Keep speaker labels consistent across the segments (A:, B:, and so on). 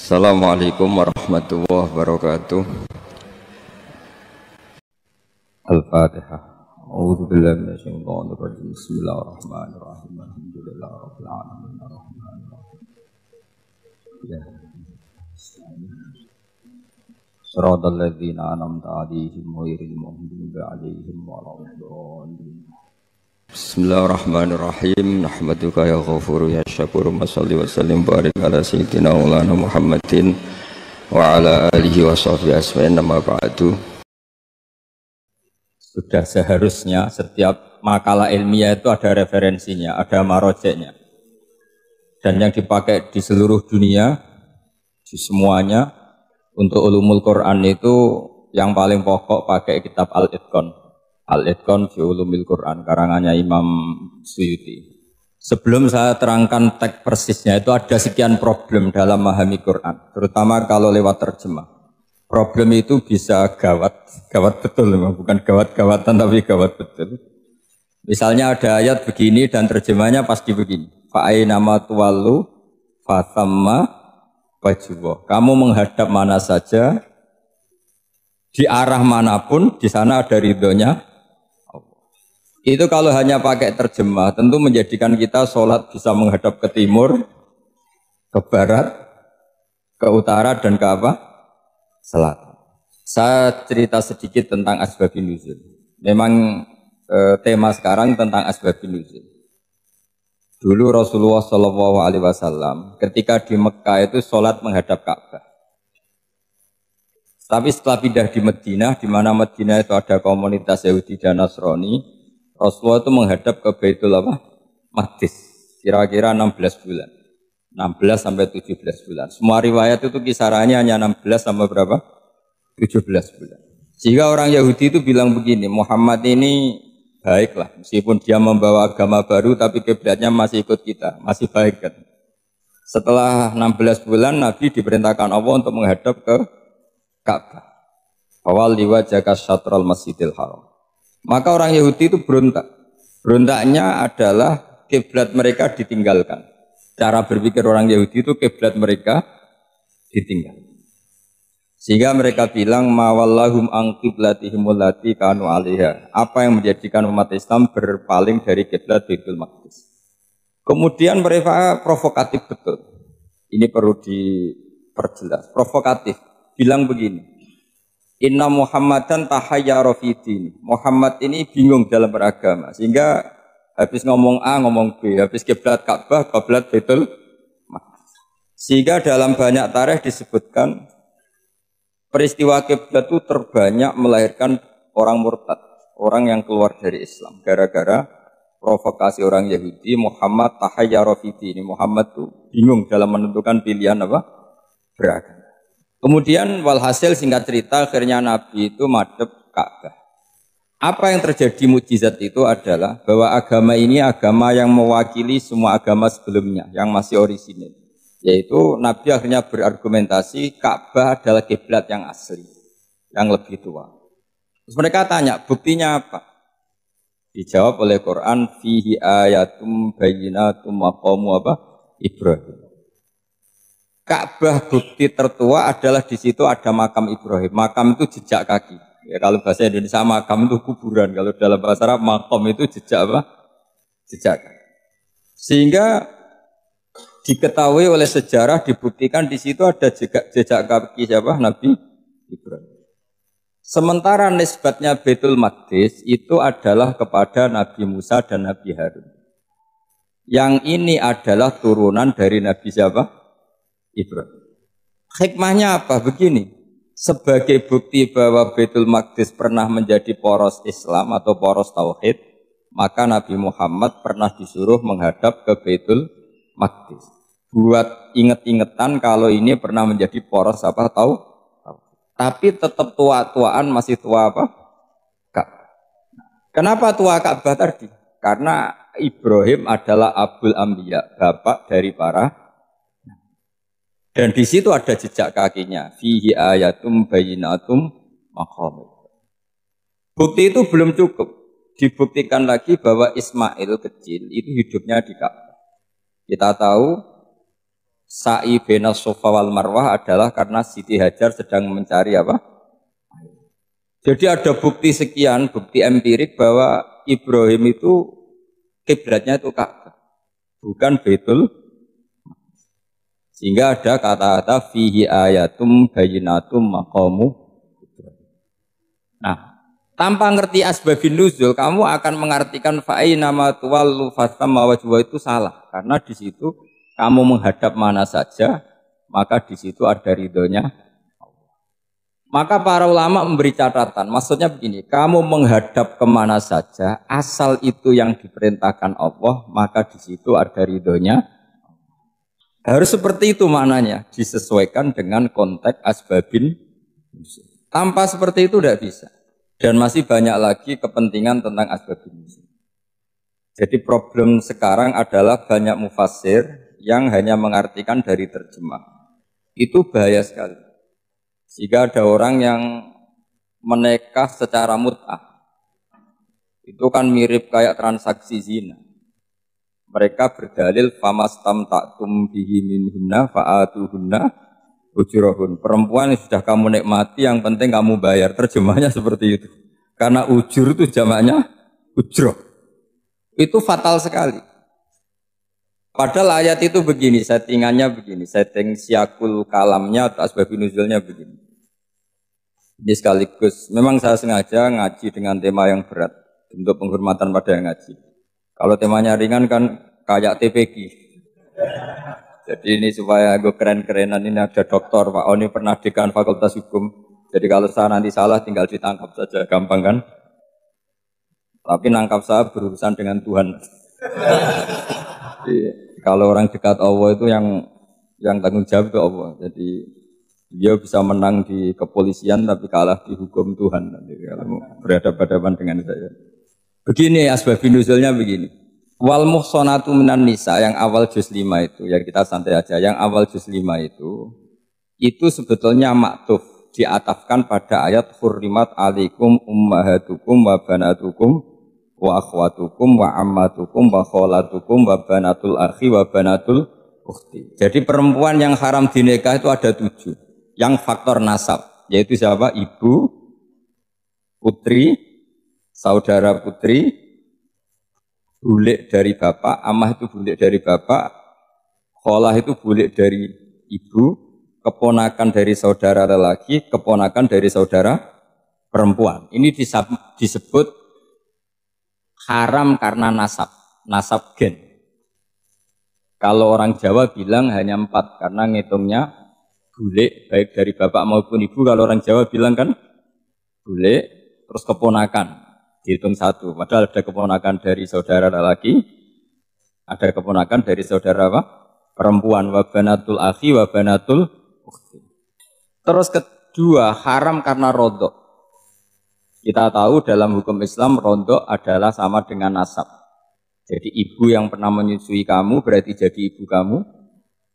A: Assalamualaikum warahmatullahi wabarakatuh. Al-Fatihah. A'udzu billahi minasyaitonir rajim. Bismillahirrahmanirrahim. Alhamdulillahirabbil alamin arrahmanir rahim. Ya. Shiratal ladzina an'amta 'alaihim ghairil maghdubi 'alaihim waladdallin. Bismillahirrahmanirrahim. Nahmaduka ya ghafuru ya syakuru. Shalli wa sallim barik ala sayyidina maulana Muhammadin wa ala alihi wa sahbihi asma'in. Amma ba'du. Sudah seharusnya setiap makalah ilmiah itu ada referensinya, ada marojeknya. Dan yang dipakai di seluruh dunia, di semuanya, untuk ulumul Quran itu yang paling pokok pakai kitab Al-Itqan. Al-Itqan fi ulumil Quran, karangannya Imam Suyuti. Sebelum saya terangkan teks persisnya, itu ada sekian problem dalam memahami Quran, terutama kalau lewat terjemah. Problem itu bisa gawat betul, bukan gawat-gawatan tapi gawat betul. Misalnya ada ayat begini dan terjemahnya pasti begini. Fa'ainama tuwallu fatamma wajhullah. Kamu menghadap mana saja, di arah manapun, di sana ada ridhonya. Itu kalau hanya pakai terjemah, tentu menjadikan kita sholat bisa menghadap ke timur, ke barat, ke utara, dan ke apa? Selatan. Saya cerita sedikit tentang asbabun nuzul. Memang tema sekarang tentang asbabun nuzul. Dulu Rasulullah SAW ketika di Mekah itu sholat menghadap Ka'bah. Tapi setelah pindah di Madinah, di mana Madinah itu ada komunitas Yahudi dan Nasrani, Rasulullah itu menghadap ke Baitul Maqdis, kira-kira 16 bulan. 16 sampai 17 bulan. Semua riwayat itu kisarannya hanya 16 sampai berapa? 17 bulan. Sehingga orang Yahudi itu bilang begini, Muhammad ini baiklah, meskipun dia membawa agama baru, tapi kiblatnya masih ikut kita, masih baik kan. Setelah 16 bulan, Nabi diperintahkan Allah untuk menghadap ke Ka'bah. Awal liwajaka syatral masjidil haram. Maka orang Yahudi itu berontak. Berontaknya adalah kiblat mereka ditinggalkan. Cara berpikir orang Yahudi itu kiblat mereka ditinggal. Sehingga mereka bilang mawallahum an qiblatihim allati kanu 'alaiha. Apa yang menjadikan umat Islam berpaling dari kiblat Baitul Maqdis. Kemudian mereka provokatif betul. Ini perlu diperjelas. Provokatif. Bilang begini. Inna Muhammadan tahayyara fi din. Muhammad ini bingung dalam beragama, sehingga habis ngomong A ngomong B, habis kiblat Ka'bah kiblat Baitul Maqdis. Sehingga dalam banyak tarikh disebutkan peristiwa kiblat itu terbanyak melahirkan orang murtad, orang yang keluar dari Islam gara-gara provokasi orang Yahudi. Muhammad tahayyara fi din. Muhammad itu bingung dalam menentukan pilihan apa? Beragama. Kemudian walhasil singkat cerita akhirnya Nabi itu madhep Ka'bah. Apa yang terjadi mukjizat itu adalah bahwa agama ini agama yang mewakili semua agama sebelumnya yang masih orisinil. Yaitu Nabi akhirnya berargumentasi Ka'bah adalah kiblat yang asli, yang lebih tua. Terus mereka tanya, buktinya apa? Dijawab oleh Quran, fihi ayatum bayyinatum maqamu apa? Ibrahim. Ka'bah bukti tertua adalah di situ ada makam Ibrahim. Makam itu jejak kaki. Ya, kalau bahasa Indonesia makam itu kuburan. Kalau dalam bahasa Arab makam itu jejak apa? Jejak kaki. Sehingga diketahui oleh sejarah, dibuktikan di situ ada jejak kaki siapa? Nabi Ibrahim. Sementara nisbatnya Baitul Maqdis itu adalah kepada Nabi Musa dan Nabi Harun. Yang ini adalah turunan dari Nabi siapa? Ibrahim. Hikmahnya apa? Begini, sebagai bukti bahwa Baitul Maqdis pernah menjadi poros Islam atau poros Tauhid, maka Nabi Muhammad pernah disuruh menghadap ke Baitul Maqdis. Buat inget-ingetan kalau ini pernah menjadi poros apa? Tahu? Tapi tetap tua-tuaan masih tua apa? Ka'bah. Kenapa tua Ka'bah tadi? Karena Ibrahim adalah Abul Anbiya, bapak dari para. Dan di situ ada jejak kakinya. Fihi ayatum bayyinatum maqam. Bukti itu belum cukup. Dibuktikan lagi bahwa Ismail kecil itu hidupnya di Ka'bah. Kita tahu sa'i bainas Safa wal Marwah adalah karena Siti Hajar sedang mencari apa? Jadi ada bukti sekian, bukti empirik bahwa Ibrahim itu kiblatnya itu Ka'bah, bukan Baitul. Sehingga ada kata-kata fihi ayatum bayyinatum maqamu. Nah, tanpa ngerti asbabun nuzul, kamu akan mengartikan fa'ina ma tuwallu fathamma wajhu itu salah. Karena di situ kamu menghadap mana saja, maka di situ ada ridhonya. Maka para ulama memberi catatan, maksudnya begini, kamu menghadap kemana saja, asal itu yang diperintahkan Allah, maka di situ ada ridhonya. Harus seperti itu maknanya, disesuaikan dengan konteks asbabin. Tanpa seperti itu tidak bisa. Dan masih banyak lagi kepentingan tentang asbabin. Jadi problem sekarang adalah banyak mufassir yang hanya mengartikan dari terjemah. Itu bahaya sekali. Jika ada orang yang menikah secara mut'ah, itu kan mirip kayak transaksi zina. Mereka berdalil famastamta'tum bihi minhunna fa'atuhunna ujurahun. Perempuan yang sudah kamu nikmati, yang penting kamu bayar. Terjemahnya seperti itu. Karena ujur itu jamaknya ujroh. Itu fatal sekali. Padahal ayat itu begini, settingannya begini, setting siakul kalamnya atau asbabun nuzulnya begini. Ini sekaligus, memang saya sengaja ngaji dengan tema yang berat untuk penghormatan pada yang ngaji. Kalau temanya ringan kan kayak TPG. Jadi ini supaya gue keren-kerenan, ini ada doktor Pak Oni pernah dekan Fakultas Hukum. Jadi kalau saya nanti salah tinggal ditangkap saja, gampang kan? Tapi nangkap saya berurusan dengan Tuhan. Jadi, kalau orang dekat Allah itu yang tanggung jawab itu Allah. Jadi dia bisa menang di kepolisian tapi kalah di hukum Tuhan. Nanti kalau berhadapan-hadapan dengan saya. Begini asbabun nuzulnya begini. Wal muhsanatu minan nisa yang awal juz 5 itu, ya kita santai aja. Yang awal juz 5 itu sebetulnya maktuf, diatafkan pada ayat hurrimat alaikum ummahatukum wa banatukum wa akhwatukum wa ammatukum wa kholatukum wa banatul akhi wa banatul ukhti. Jadi perempuan yang haram dinikah itu ada 7. Yang faktor nasab, yaitu siapa? Ibu, putri, saudara putri, bulik dari bapak, amah itu bulik dari bapak, kholah itu bulik dari ibu, keponakan dari saudara lelaki, keponakan dari saudara perempuan. Ini disebut haram karena nasab, nasab gen. Kalau orang Jawa bilang hanya 4 karena ngitungnya bulik baik dari bapak maupun ibu. Kalau orang Jawa bilang kan bulik terus keponakan dihitung 1. Padahal ada keponakan dari saudara lelaki, ada keponakan dari saudara apa? Perempuan. Wa banatul akhi wa banatul ukhti. Terus kedua, haram karena rodok. Kita tahu dalam hukum Islam rodok adalah sama dengan nasab. Jadi ibu yang pernah menyusui kamu berarti jadi ibu kamu,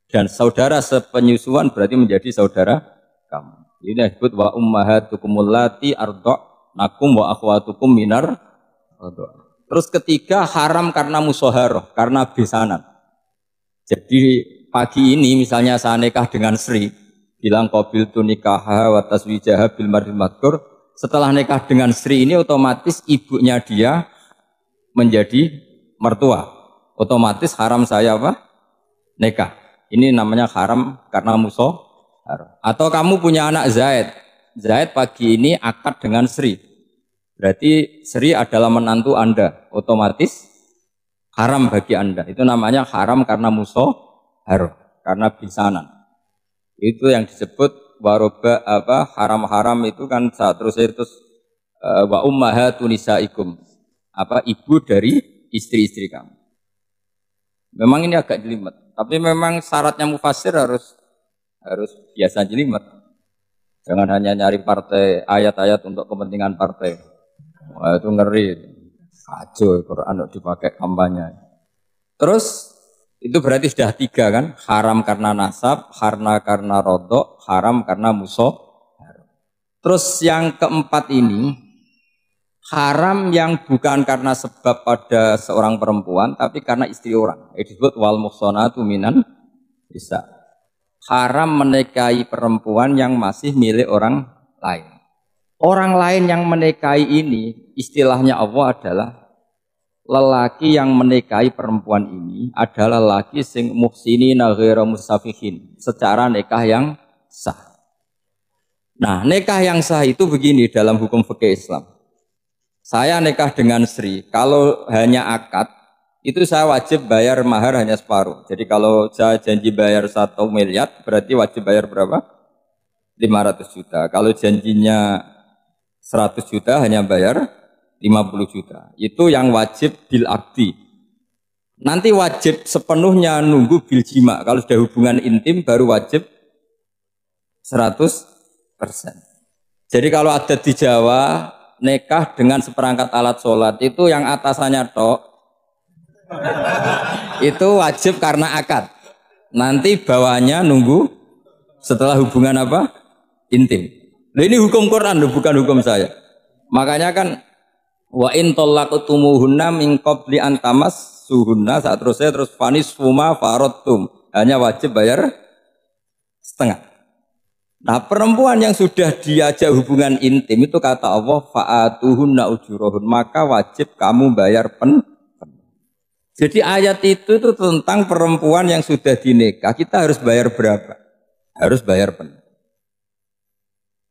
A: dan saudara sepenyusuan berarti menjadi saudara kamu. Ini disebut wa ummahatukum allati arda'nakum wa akhwatukum minar rodok. Terus ketiga, haram karena musoharoh, karena besanan. Jadi pagi ini misalnya saya nikah dengan Sri, bilang qabil tu nikaha wa taswijaha bil marhil madkur. Setelah nikah dengan Sri ini otomatis ibunya dia menjadi mertua. Otomatis haram saya apa? Nikah. Ini namanya haram karena musoharoh. Atau kamu punya anak Zaid. Zaid pagi ini akad dengan Sri. Berarti Sri adalah menantu Anda. Otomatis haram bagi Anda. Itu namanya haram karena musoharoh, karena bisanan. Itu yang disebut waroba apa haram-haram itu kan terus wa ummahatun nisaikum, apa ibu dari istri-istri kamu. Memang ini agak jelimet, tapi memang syaratnya mufassir harus biasa jelimet. Jangan hanya nyari partai ayat-ayat untuk kepentingan partai. Wah, itu ngeri. Kacau Quran dipakai kampanye. Terus itu berarti sudah 3 kan? Haram karena nasab, karena rodok, haram karena musoharoh. Terus yang keempat ini, haram yang bukan karena sebab pada seorang perempuan, tapi karena istri orang. Itu disebut wal muhsanatu minan nisa. haram menikahi perempuan yang masih milik orang lain. Orang lain yang menikahi ini, istilahnya Allah adalah lelaki yang menikahi perempuan ini adalah lelaki sing muhsinina ghairu musafihin, secara nikah yang sah. Nah, nikah yang sah itu begini dalam hukum fikih Islam. Saya nikah dengan Sri, kalau hanya akad, itu saya wajib bayar mahar hanya separuh. Jadi kalau saya janji bayar 1 miliar, berarti wajib bayar berapa? 500 juta. Kalau janjinya 100 juta hanya bayar 50 juta. Itu yang wajib bil akdi. Nanti wajib sepenuhnya nunggu bil jima. Kalau sudah hubungan intim baru wajib 100%. Jadi kalau ada di Jawa nikah dengan seperangkat alat sholat itu yang atasannya tok itu wajib karena akad. Nanti bawahnya nunggu setelah hubungan apa? Intim. Nah, ini hukum Quran bukan hukum saya. Makanya kan wa in talaqtumuhunna min qabli an tamassuhunna saat terus fanisfuma faradtum hanya wajib bayar setengah. Nah, perempuan yang sudah diajak hubungan intim itu kata Allah fa'atuhunna ujurahun, maka wajib kamu bayar Jadi ayat itu tentang perempuan yang sudah dinikah, kita harus bayar berapa? Harus bayar penuh.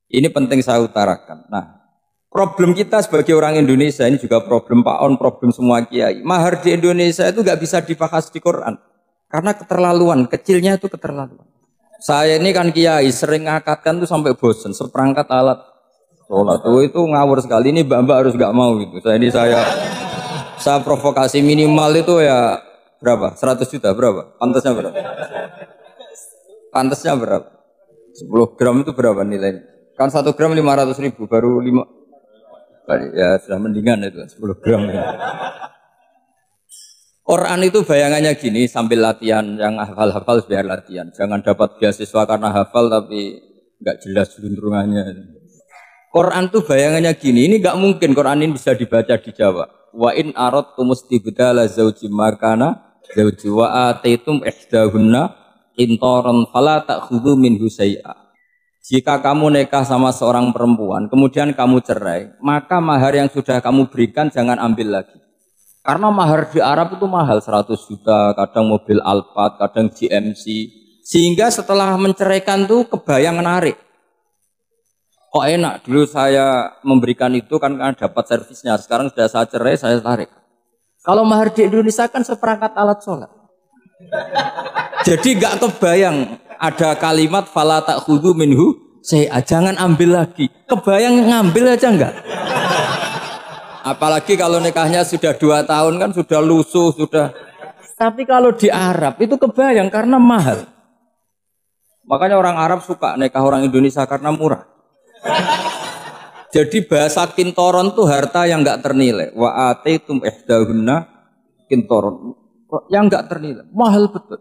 A: Ini penting saya utarakan. Nah, problem kita sebagai orang Indonesia ini juga problem Pak On, problem semua kiai. Mahar di Indonesia itu nggak bisa dibahas di Quran karena keterlaluan, kecilnya itu keterlaluan. Saya ini kan kiai sering ngakatkan tuh sampai bosen seperangkat alat sholat itu ngawur sekali. Ini mbak-mbak harus nggak mau gitu. Saya provokasi minimal itu ya berapa? 100 juta berapa? Pantasnya berapa? Pantasnya berapa? 10 gram itu berapa nilainya? Kan 1 gram 500.000 baru 5. Ya sudah mendingan itu 10 gram. Ya. Quran itu bayangannya gini sambil latihan, yang hafal-hafal biar latihan. Jangan dapat beasiswa karena hafal tapi nggak jelas juntrungannya. Quran itu bayangannya gini, ini nggak mungkin Quran ini bisa dibaca di Jawa. Wa in aradtum istibdala zawji makana zawji wa ataitum ihdahunna qintaran fala ta'khudhu minhu syai'a. Jika kamu nikah sama seorang perempuan, kemudian kamu cerai, maka mahar yang sudah kamu berikan jangan ambil lagi. Karena mahar di Arab itu mahal, 100 juta, kadang mobil Alphard, kadang GMC. Sehingga setelah menceraikan tuh kebayang menarik. Kok enak, dulu saya memberikan itu kan dapat servisnya, sekarang sudah saya cerai, saya tarik. Kalau mahar di Indonesia kan seperangkat alat sholat. Jadi gak kebayang ada kalimat fala ta'khudhu minhu syai'a, jangan ambil lagi. Kebayang ngambil aja enggak? Apalagi kalau nikahnya sudah 2 tahun kan sudah lusuh, sudah. Tapi kalau di Arab itu kebayang karena mahal. Makanya orang Arab suka nikah orang Indonesia karena murah. Jadi bahasa kintoron itu harta yang enggak ternilai. Wa ataitum ihdahunna kintoron. Yang enggak ternilai, mahal betul.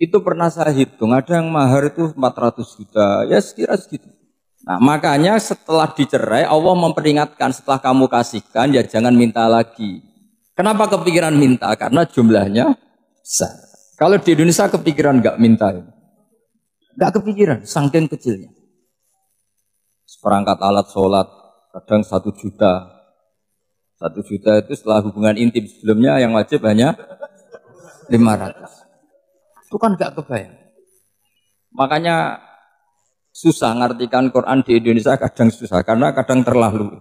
A: Itu pernah saya hitung, ada yang mahar itu 400 juta, ya sekira segitu. Nah, makanya setelah dicerai Allah memperingatkan setelah kamu kasihkan ya jangan minta lagi. Kenapa kepikiran minta? Karena jumlahnya besar. Kalau di Indonesia kepikiran enggak minta. Enggak kepikiran, saking kecilnya. Seperangkat alat sholat kadang 1 juta. 1 juta itu setelah hubungan intim, sebelumnya yang wajib hanya 500. Itu kan enggak kebayang. Makanya susah ngartikan Quran di Indonesia, kadang susah karena kadang terlalu.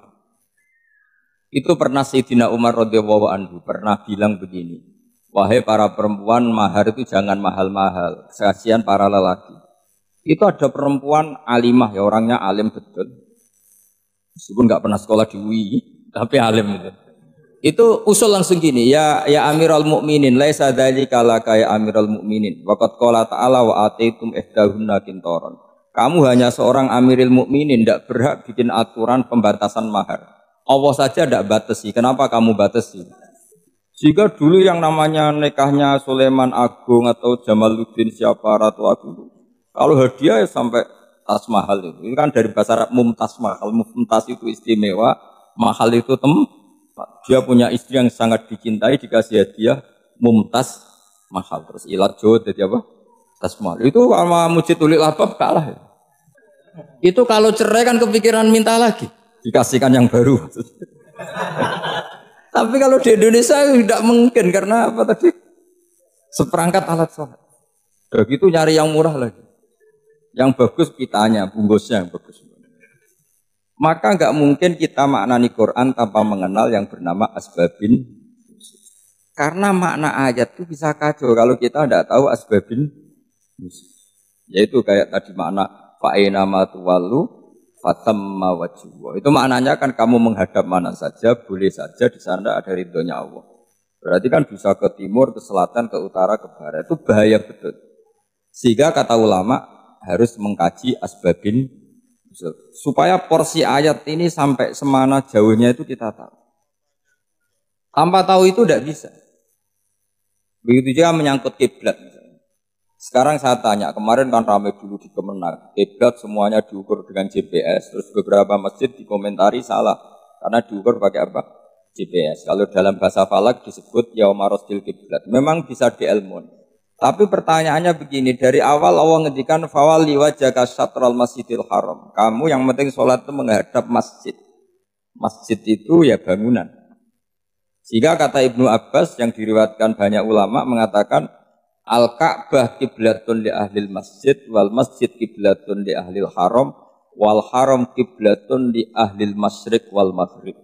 A: Itu pernah Sayyidina Umar radhiyallahu anhu pernah bilang begini, wahai para perempuan, mahar itu jangan mahal-mahal, kasihan para lelaki. Itu ada perempuan alimah ya, orangnya alim betul, meskipun nggak pernah sekolah di UI tapi alim itu. Itu usul langsung gini, ya Amirul Mukminin, laisa dzalika laka ya Amirul Mukminin, waqad qala ta'ala wa ataitum ihdahunna qintaran. Kamu hanya seorang Amirul Mukminin, tidak berhak bikin aturan pembatasan mahar. Allah saja tidak batasi, kenapa kamu batasi? Jika dulu yang namanya nikahnya Sulaiman Agung atau Jamaluddin siapa Ratu Agung, kalau hadiah ya sampai tas mahal itu. Ini kan dari bahasa Arab mumtaz mahal. Mumtaz itu istimewa, mahal itu tempat. Dia punya istri yang sangat dicintai, dikasih hadiah mumtaz mahal. Terus ilat jod jadi apa? tasmal. Itu sama mujid ulil albab kalah. Ya. Itu kalau cerai kan kepikiran minta lagi, dikasihkan yang baru. Tapi kalau di Indonesia tidak mungkin karena apa tadi? Seperangkat alat sholat. Udah gitu nyari yang murah lagi. Yang bagus kitanya, bungkusnya yang bagus. Maka nggak mungkin kita maknani Quran tanpa mengenal yang bernama asbabin. Karena makna ayat itu bisa kacau kalau kita tidak tahu asbabin. Yaitu kayak tadi makna fa'ina ma tuwallu fatamma wajhu. Itu maknanya kan kamu menghadap mana saja, boleh saja di sana ada ridhonya Allah. Berarti kan bisa ke timur, ke selatan, ke utara, ke barat. Itu bahaya betul. Sehingga kata ulama harus mengkaji asbabin supaya porsi ayat ini sampai semana jauhnya itu kita tahu. Tanpa tahu itu tidak bisa. Begitu juga menyangkut kiblat. Sekarang saya tanya, kemarin kan ramai dulu di Kemenak, kiblat semuanya diukur dengan GPS, terus beberapa masjid dikomentari salah karena diukur pakai apa? GPS. Kalau dalam bahasa falak disebut yaumarostil kiblat. Memang bisa diilmun. Tapi pertanyaannya begini, dari awal Allah ngendikan fawali wajhaka syatral masjidil haram. Kamu yang penting sholat itu menghadap masjid. Masjid itu ya bangunan. Sehingga kata Ibnu Abbas yang diriwayatkan banyak ulama mengatakan al-Ka'bah kiblatun li ahlil masjid wal masjid kiblatun li ahlil haram wal haram kiblatun li ahlil masyriq wal maghrib.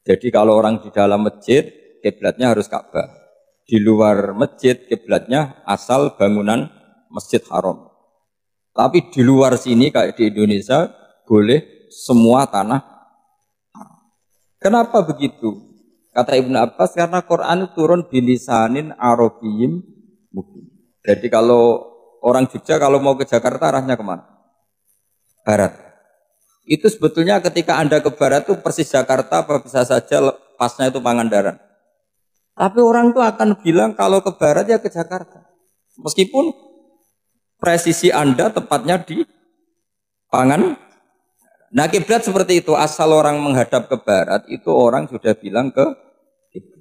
A: Jadi kalau orang di dalam masjid kiblatnya harus Ka'bah. Di luar masjid kiblatnya asal bangunan Masjid Haram. Tapi di luar sini kayak di Indonesia boleh semua tanah haram. Kenapa begitu? Kata Ibnu Abbas karena Quran turun bilisanin arabiyyin mubin. Jadi kalau orang Jogja kalau mau ke Jakarta arahnya kemana? Barat. Itu sebetulnya ketika Anda ke barat itu persis Jakarta apa bisa saja pasnya itu Pangandaran. Tapi orang itu akan bilang kalau ke barat ya ke Jakarta. Meskipun presisi Anda tepatnya di Pangan. Nah kiblat seperti itu. Asal orang menghadap ke barat itu orang sudah bilang ke kiblat.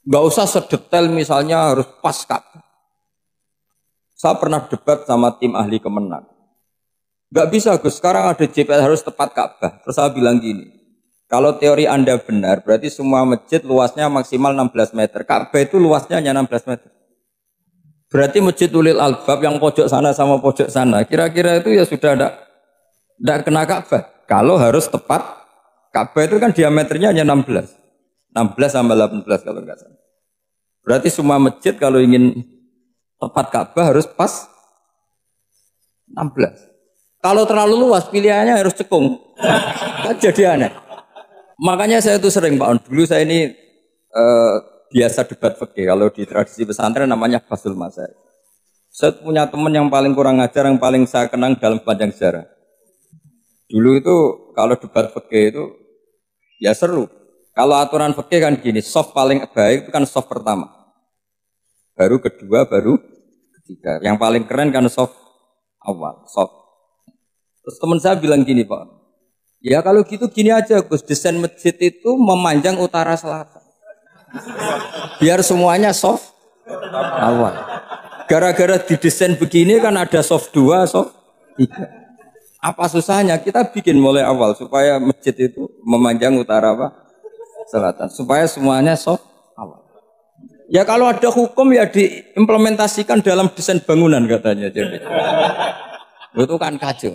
A: Gak usah sedetail misalnya harus pas Ka'bah. Saya pernah debat sama tim ahli Kemenak. Gak bisa Gus, sekarang ada GPS harus tepat Ka'bah. Terus saya bilang gini. Kalau teori Anda benar, berarti semua masjid luasnya maksimal 16 meter. Ka'bah itu luasnya hanya 16 meter. Berarti masjid ulil albab yang pojok sana sama pojok sana. Kira-kira itu ya sudah tidak kena Ka'bah. Kalau harus tepat, Ka'bah itu kan diameternya hanya 16. 16 sama 18 kalau nggak salah. Berarti semua masjid kalau ingin tepat Ka'bah harus pas 16. Kalau terlalu luas pilihannya harus cekung. Kan jadi aneh. Makanya saya itu sering Pak On, dulu saya ini biasa debat fikih. Kalau di tradisi pesantren namanya Fasul Masail. Saya punya teman yang paling kurang ajar, yang paling saya kenang dalam panjang sejarah. Dulu itu kalau debat fikih itu ya seru. Kalau aturan fikih kan gini, soft paling baik itu kan soft pertama. Baru kedua, baru ketiga. Yang paling keren kan soft awal, soft. Terus teman saya bilang gini Pak, ya kalau gitu gini aja Gus, desain masjid itu memanjang utara selatan. Biar semuanya soft awal. Gara-gara didesain begini kan ada soft 2, soft 3. Apa susahnya kita bikin mulai awal supaya masjid itu memanjang utara apa? Selatan. Supaya semuanya soft awal. Ya kalau ada hukum ya diimplementasikan dalam desain bangunan katanya. Jadi itu kan kacau.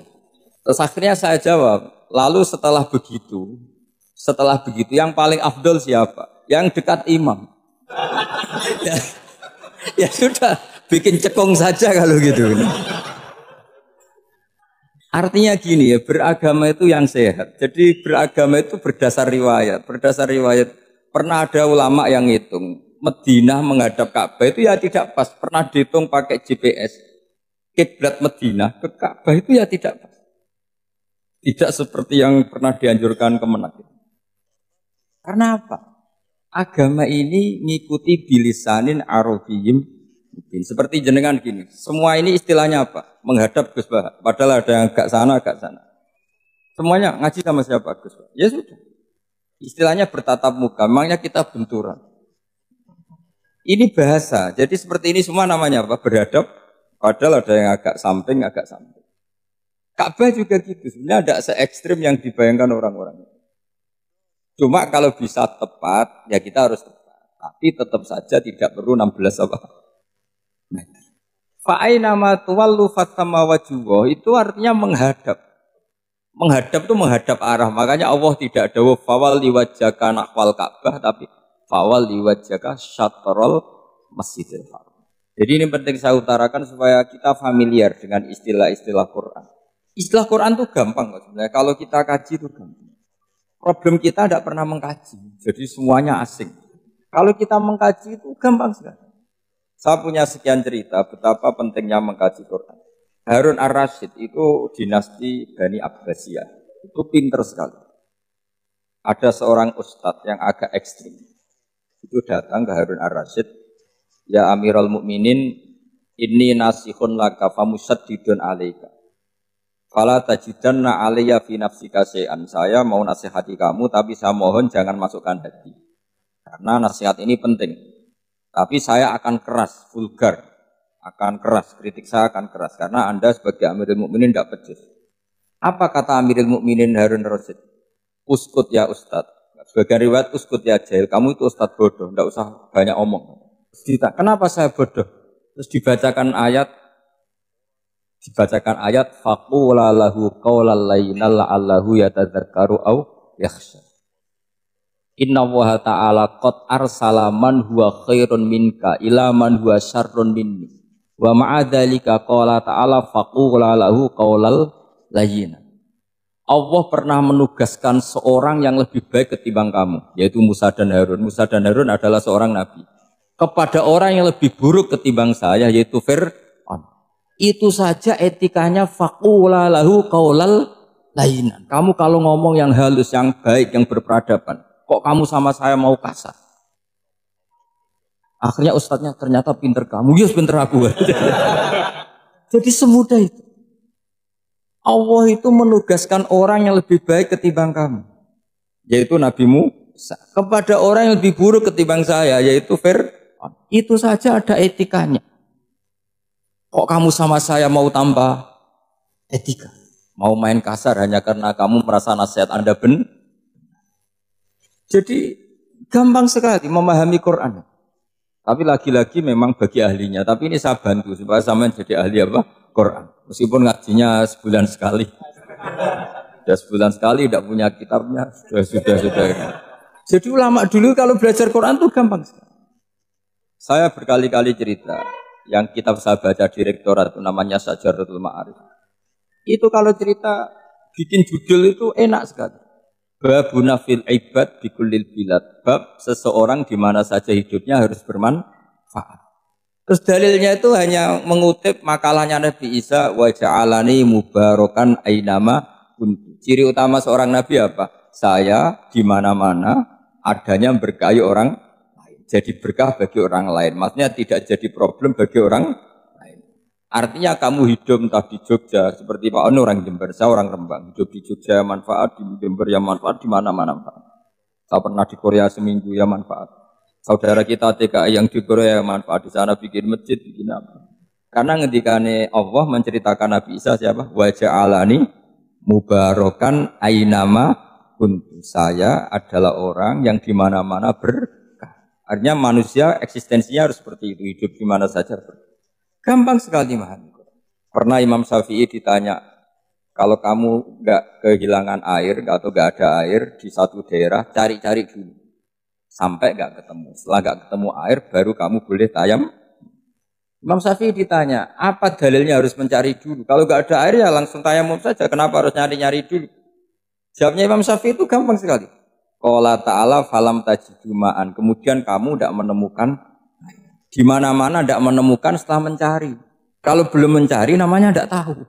A: Terus akhirnya saya jawab, lalu setelah begitu yang paling afdol siapa? Yang dekat imam. ya sudah, bikin cekung saja kalau gitu. Artinya gini ya, beragama itu yang sehat. Jadi beragama itu berdasar riwayat. Berdasar riwayat, pernah ada ulama yang ngitung, Madinah menghadap Ka'bah itu ya tidak pas. Pernah dihitung pakai GPS. Kiblat Madinah ke Ka'bah itu ya tidak pas. Tidak seperti yang pernah dianjurkan Kemenak. Karena apa? Agama ini ngikuti bilisanin arabiyyin. Seperti jenengan gini. Semua ini istilahnya apa? Menghadap Gus Bah. Padahal ada yang agak sana, agak sana. Semuanya ngaji sama siapa Gus Bah? Ya sudah. Istilahnya bertatap muka. Memangnya kita benturan. Ini bahasa. Jadi seperti ini semua namanya apa? Berhadap Padahal ada yang agak samping, Ka'bah juga gitu. Sebenarnya tidak se-ekstrim yang dibayangkan orang-orang. Cuma kalau bisa tepat, ya kita harus tepat. Tapi tetap saja tidak perlu 16 apa. Fa'aina ma tuwallu fathamma wajhuhu itu artinya menghadap. Menghadap itu menghadap arah. Makanya Allah tidak ada fawal liwajhaka nahwal Ka'bah tapi fawal liwajhaka syatrul Masjidil Haram. Jadi ini penting saya utarakan supaya kita familiar dengan istilah-istilah Quran. Istilah Quran itu gampang sebenarnya. Kalau kita kaji itu gampang. Problem kita tidak pernah mengkaji. Jadi semuanya asing. Kalau kita mengkaji itu gampang sekali. Saya punya sekian cerita betapa pentingnya mengkaji Quran. Harun ar-Rasyid itu dinasti Bani Abbasiyah. Itu pinter sekali. Ada seorang ustadz yang agak ekstrim. Itu datang ke Harun ar-Rasyid. Ya Amirul Mukminin, inni nasihun laka famusaddidun alaika. Fala tajidanna alayya fi nafsika syai'an. Saya mau nasihati kamu tapi saya mohon jangan masukkan hati. Karena nasihat ini penting. Tapi saya akan keras, vulgar. Akan keras, kritik saya akan keras. Karena Anda sebagai Amirul Mukminin tidak pedes. Apa kata Amirul Mukminin Harun ar-Rasyid? Uskut ya Ustadz. Sebagian riwayat uskut ya jahil. Kamu itu Ustadz bodoh, tidak usah banyak omong. Cerita, kenapa saya bodoh? Terus dibacakan ayat faqula lahu qaulal layyinal la'allahu yatadzakkaru aw yakhsha. Inna Allaha ta'ala qad arsala man huwa khairun minka ila man huwa syarrun minni. Wa ma'a dzalika qala ta'ala faqula lahu qaulal layyin. Allah pernah menugaskan seorang yang lebih baik ketimbang kamu, yaitu Musa dan Harun. Musa dan Harun adalah seorang nabi. Kepada orang yang lebih buruk ketimbang saya, yaitu Fir'aun. Itu saja etikanya faqula lahu qaulal layyinan. Kamu kalau ngomong yang halus, yang baik, yang berperadaban, kok kamu sama saya mau kasar? Akhirnya ustadznya ternyata pinter kamu, yes pinter aku. Jadi semudah itu. Allah itu menugaskan orang yang lebih baik ketimbang kamu, yaitu Nabi Musa. Kepada orang yang lebih buruk ketimbang saya, yaitu Fir'aun. Itu saja ada etikanya. Kok kamu sama saya mau tambah etika? Mau main kasar hanya karena kamu merasa nasihat Anda benar? Jadi gampang sekali memahami Quran. Tapi lagi-lagi memang bagi ahlinya. Tapi ini saya bantu supaya sampean jadi ahli apa? Quran. Meskipun ngajinya sebulan sekali. Sudah sebulan sekali tidak punya kitabnya. Sudah. Jadi ulama dulu kalau belajar Quran itu gampang sekali. Saya berkali-kali cerita. Yang kitab saya baca di rektorat itu namanya Syajaratul Ma'arif. Itu kalau cerita bikin judul itu enak sekali. Babuna fil ibad bikullil bilad. Bab seseorang di mana saja hidupnya harus bermanfaat. Terus dalilnya itu hanya mengutip makalahnya Nabi Isa wa ja'alani mubarakan ainama kuntu. Ciri utama seorang nabi apa? Saya di mana-mana adanya berkahi orang lain. Jadi berkah bagi orang lain. Maksudnya tidak jadi problem bagi orang lain. Artinya kamu hidup entah di Jogja seperti Pak Ono orang Jember, saya orang Rembang. Hidup di Jogja manfaat, di Jember ya manfaat, di mana-mana manfaat. Saya pernah di Korea seminggu ya manfaat. Saudara kita TKI yang di Korea manfaat di sana bikin masjid, bikin apa. Karena ngendikane Allah menceritakan Nabi Isa siapa? Wa ja'alani mubarakan ainama kuntu. Saya adalah orang yang di mana-mana berkah. Artinya manusia eksistensinya harus seperti itu, hidup di mana saja berkah. Gampang sekali memahami. Pernah Imam Syafi'i ditanya, kalau kamu enggak kehilangan air atau enggak ada air di satu daerah, cari-cari dulu. Sampai enggak ketemu. Setelah enggak ketemu air, baru kamu boleh tayam. Imam Syafi'i ditanya, apa dalilnya harus mencari dulu? Kalau enggak ada air ya langsung tayamum saja. Kenapa harus nyari-nyari dulu? Jawabnya Imam Syafi'i itu gampang sekali. Qala ta'ala falam tajidu ma'an. Kemudian kamu enggak menemukan di mana-mana tidak menemukan setelah mencari. Kalau belum mencari namanya tidak tahu.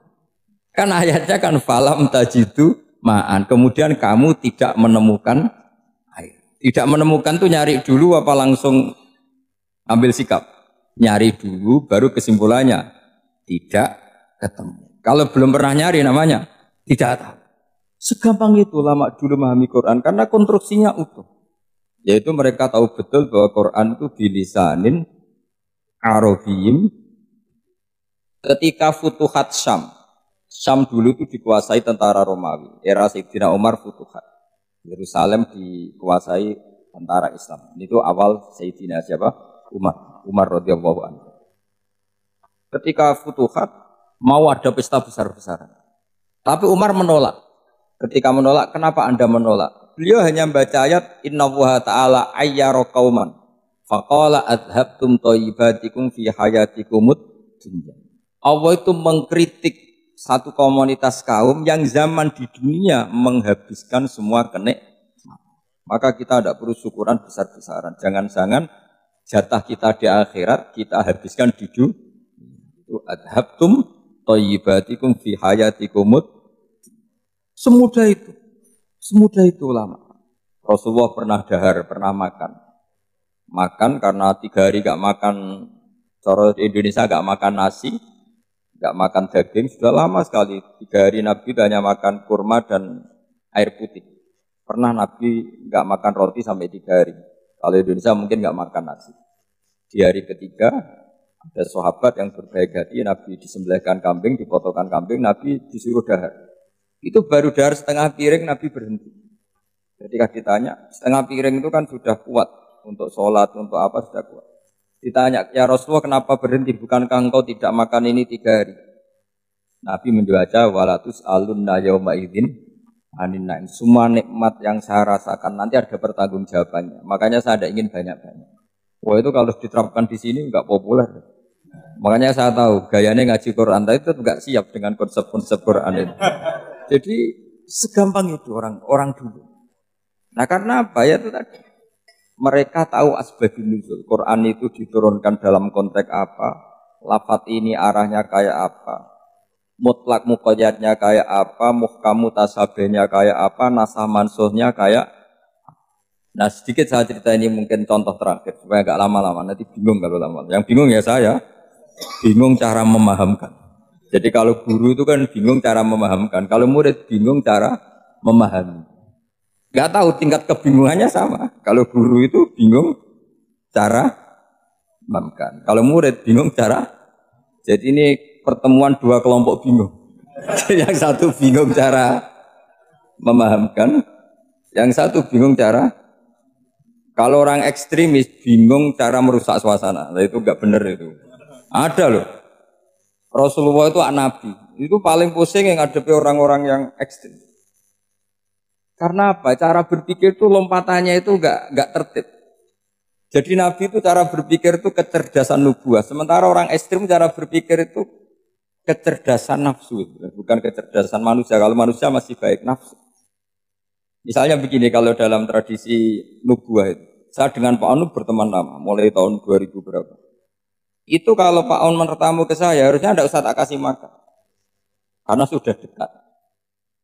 A: Kan ayatnya kan falam tajidu ma'an. Kemudian kamu tidak menemukan air. Tidak menemukan tuh nyari dulu apa langsung ambil sikap? Nyari dulu baru kesimpulannya tidak ketemu. Kalau belum pernah nyari namanya tidak tahu. Segampang itu ulama dulu memahami Quran karena konstruksinya utuh. Yaitu mereka tahu betul bahwa Quran itu bilisanin Arabiyim Ketika Futuhat Syam, Syam dulu itu dikuasai tentara Romawi. Era Sayyidina Umar Futuhat. Yerusalem dikuasai tentara Islam. Itu awal Sayyidina siapa? Umar radhiyallahu anhu. Ketika Futuhat mau ada pesta besar-besaran. Tapi Umar menolak. Ketika menolak, kenapa Anda menolak? Beliau hanya membaca ayat Innallaha ta'ala ayyara qauman faqala adhabtum thayyibatikum fi hayatikumud dunya. Allah itu mengkritik satu komunitas kaum yang zaman di dunia menghabiskan semua kenikmatan. Maka kita tidak perlu syukuran besar-besaran. Jangan-jangan jatah kita di akhirat kita habiskan di dunia. Itu adhabtum thayyibatikum fi hayatikumud. Semudah itu ulama. Rasulullah pernah dahar, pernah makan karena 3 hari gak makan. Cara Indonesia gak makan nasi, gak makan daging, sudah lama sekali. 3 hari Nabi hanya makan kurma dan air putih. Pernah Nabi gak makan roti sampai 3 hari. Kalau Indonesia mungkin gak makan nasi. Di hari ketiga ada sahabat yang berbaik hati, Nabi disembelihkan kambing, dipotongkan kambing, Nabi disuruh dahar. Itu baru dahar setengah piring, Nabi berhenti. Ketika ditanya, setengah piring itu kan sudah kuat untuk sholat, untuk apa sudah kuat. Ditanya, ya Rasulullah kenapa berhenti? Bukankah engkau tidak makan ini 3 hari? Nabi membaca, walatus alunna yauma idzin anin naim. Semua nikmat yang saya rasakan nanti ada pertanggungjawabannya. Makanya saya tidak ingin banyak-banyak. Wah itu kalau diterapkan di sini enggak populer. Makanya saya tahu gayanya ngaji Quran itu enggak siap dengan konsep-konsep Quran itu. Jadi segampang itu orang dulu. Nah karena apa ya itu tadi? Mereka tahu asbabun nuzul. Quran itu diturunkan dalam konteks apa? Lafaz ini arahnya kayak apa? Mutlak muqayyadnya kayak apa? Muhkam mutasabihnya kayak apa? Nasah mansuhnya kayak. Nah sedikit saya cerita ini mungkin contoh terakhir supaya agak lama-lama, nanti bingung kalau lama. Yang bingung ya saya, bingung cara memahamkan. Jadi kalau guru itu kan bingung cara memahamkan, kalau murid bingung cara memahami. Gak tahu tingkat kebingungannya sama. Kalau guru itu bingung cara memahamkan, kalau murid bingung cara. Jadi ini pertemuan 2 kelompok bingung. Yang satu bingung cara memahamkan, yang satu bingung cara. Kalau orang ekstremis bingung cara merusak suasana, nah, itu enggak benar itu. Ada loh. Rasulullah itu nabi, itu paling pusing yang ngadepi orang-orang yang ekstrim. Karena apa? Cara berpikir itu lompatannya itu enggak tertib. Jadi nabi itu cara berpikir itu kecerdasan nubuah, sementara orang ekstrim cara berpikir itu kecerdasan nafsu, bukan kecerdasan manusia. Kalau manusia masih baik nafsu. Misalnya begini, kalau dalam tradisi nubuah itu, saya dengan Pak Anu berteman lama, mulai tahun 2000 berapa. Itu kalau Pak Anu bertamu ke saya, harusnya tidak usah tak kasih makan. Karena sudah dekat.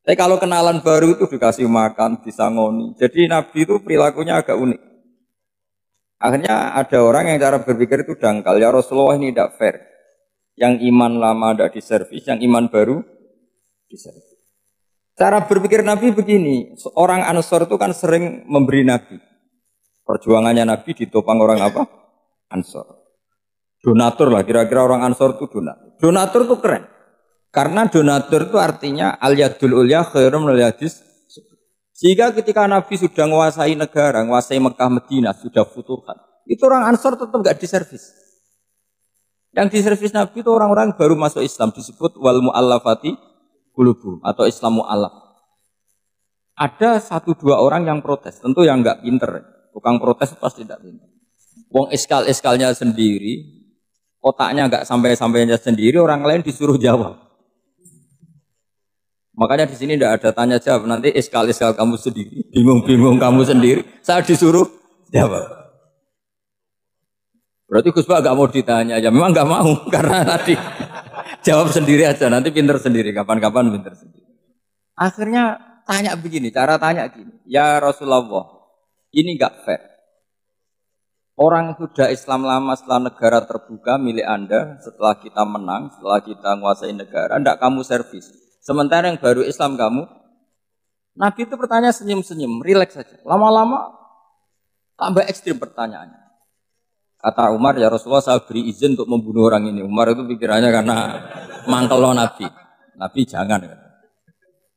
A: Tapi kalau kenalan baru itu dikasih makan, disangoni. Jadi Nabi itu perilakunya agak unik. Akhirnya ada orang yang cara berpikir itu dangkal. Ya Rasulullah ini tidak fair. Yang iman lama tidak diservis, yang iman baru diservis. Cara berpikir Nabi begini, orang Ansor itu kan sering memberi Nabi. Perjuangannya Nabi ditopang orang apa? Ansor. Donatur lah, kira-kira orang Ansor itu donatur. Donatur itu keren. Karena donatur itu artinya al-yadul ulya khairum al-yadis. Sehingga ketika Nabi sudah menguasai negara, menguasai Mekah Medina, sudah futuhat. Itu orang Ansor tetap enggak diservis. Yang diservis Nabi itu orang-orang baru masuk Islam, disebut wal mu'allafati qulubuhum atau Islamu alaf. Ada 1-2 orang yang protes, tentu yang enggak pinter. Tukang protes pasti tidak pinter. Wong iskal-iskalnya sendiri, otaknya enggak sampai-sampainya sendiri, orang lain disuruh jawab. Makanya di sini tidak ada tanya jawab, nanti iskal-iskal kamu sendiri, bingung-bingung kamu sendiri, saya disuruh jawab. Berarti Gus Pak enggak mau ditanya, ya memang enggak mau karena tadi jawab sendiri aja, nanti pinter sendiri, kapan-kapan pinter sendiri. Akhirnya tanya begini, cara tanya gini, ya Rasulullah, ini enggak fair. Orang sudah Islam lama setelah negara terbuka milik Anda, setelah kita menang, setelah kita menguasai negara, enggak kamu servis. Sementara yang baru Islam kamu, Nabi itu bertanya senyum-senyum, rileks saja. Lama-lama tambah ekstrim pertanyaannya. Kata Umar, ya Rasulullah saya beri izin untuk membunuh orang ini. Umar itu pikirannya karena mangkel Nabi. Nabi jangan.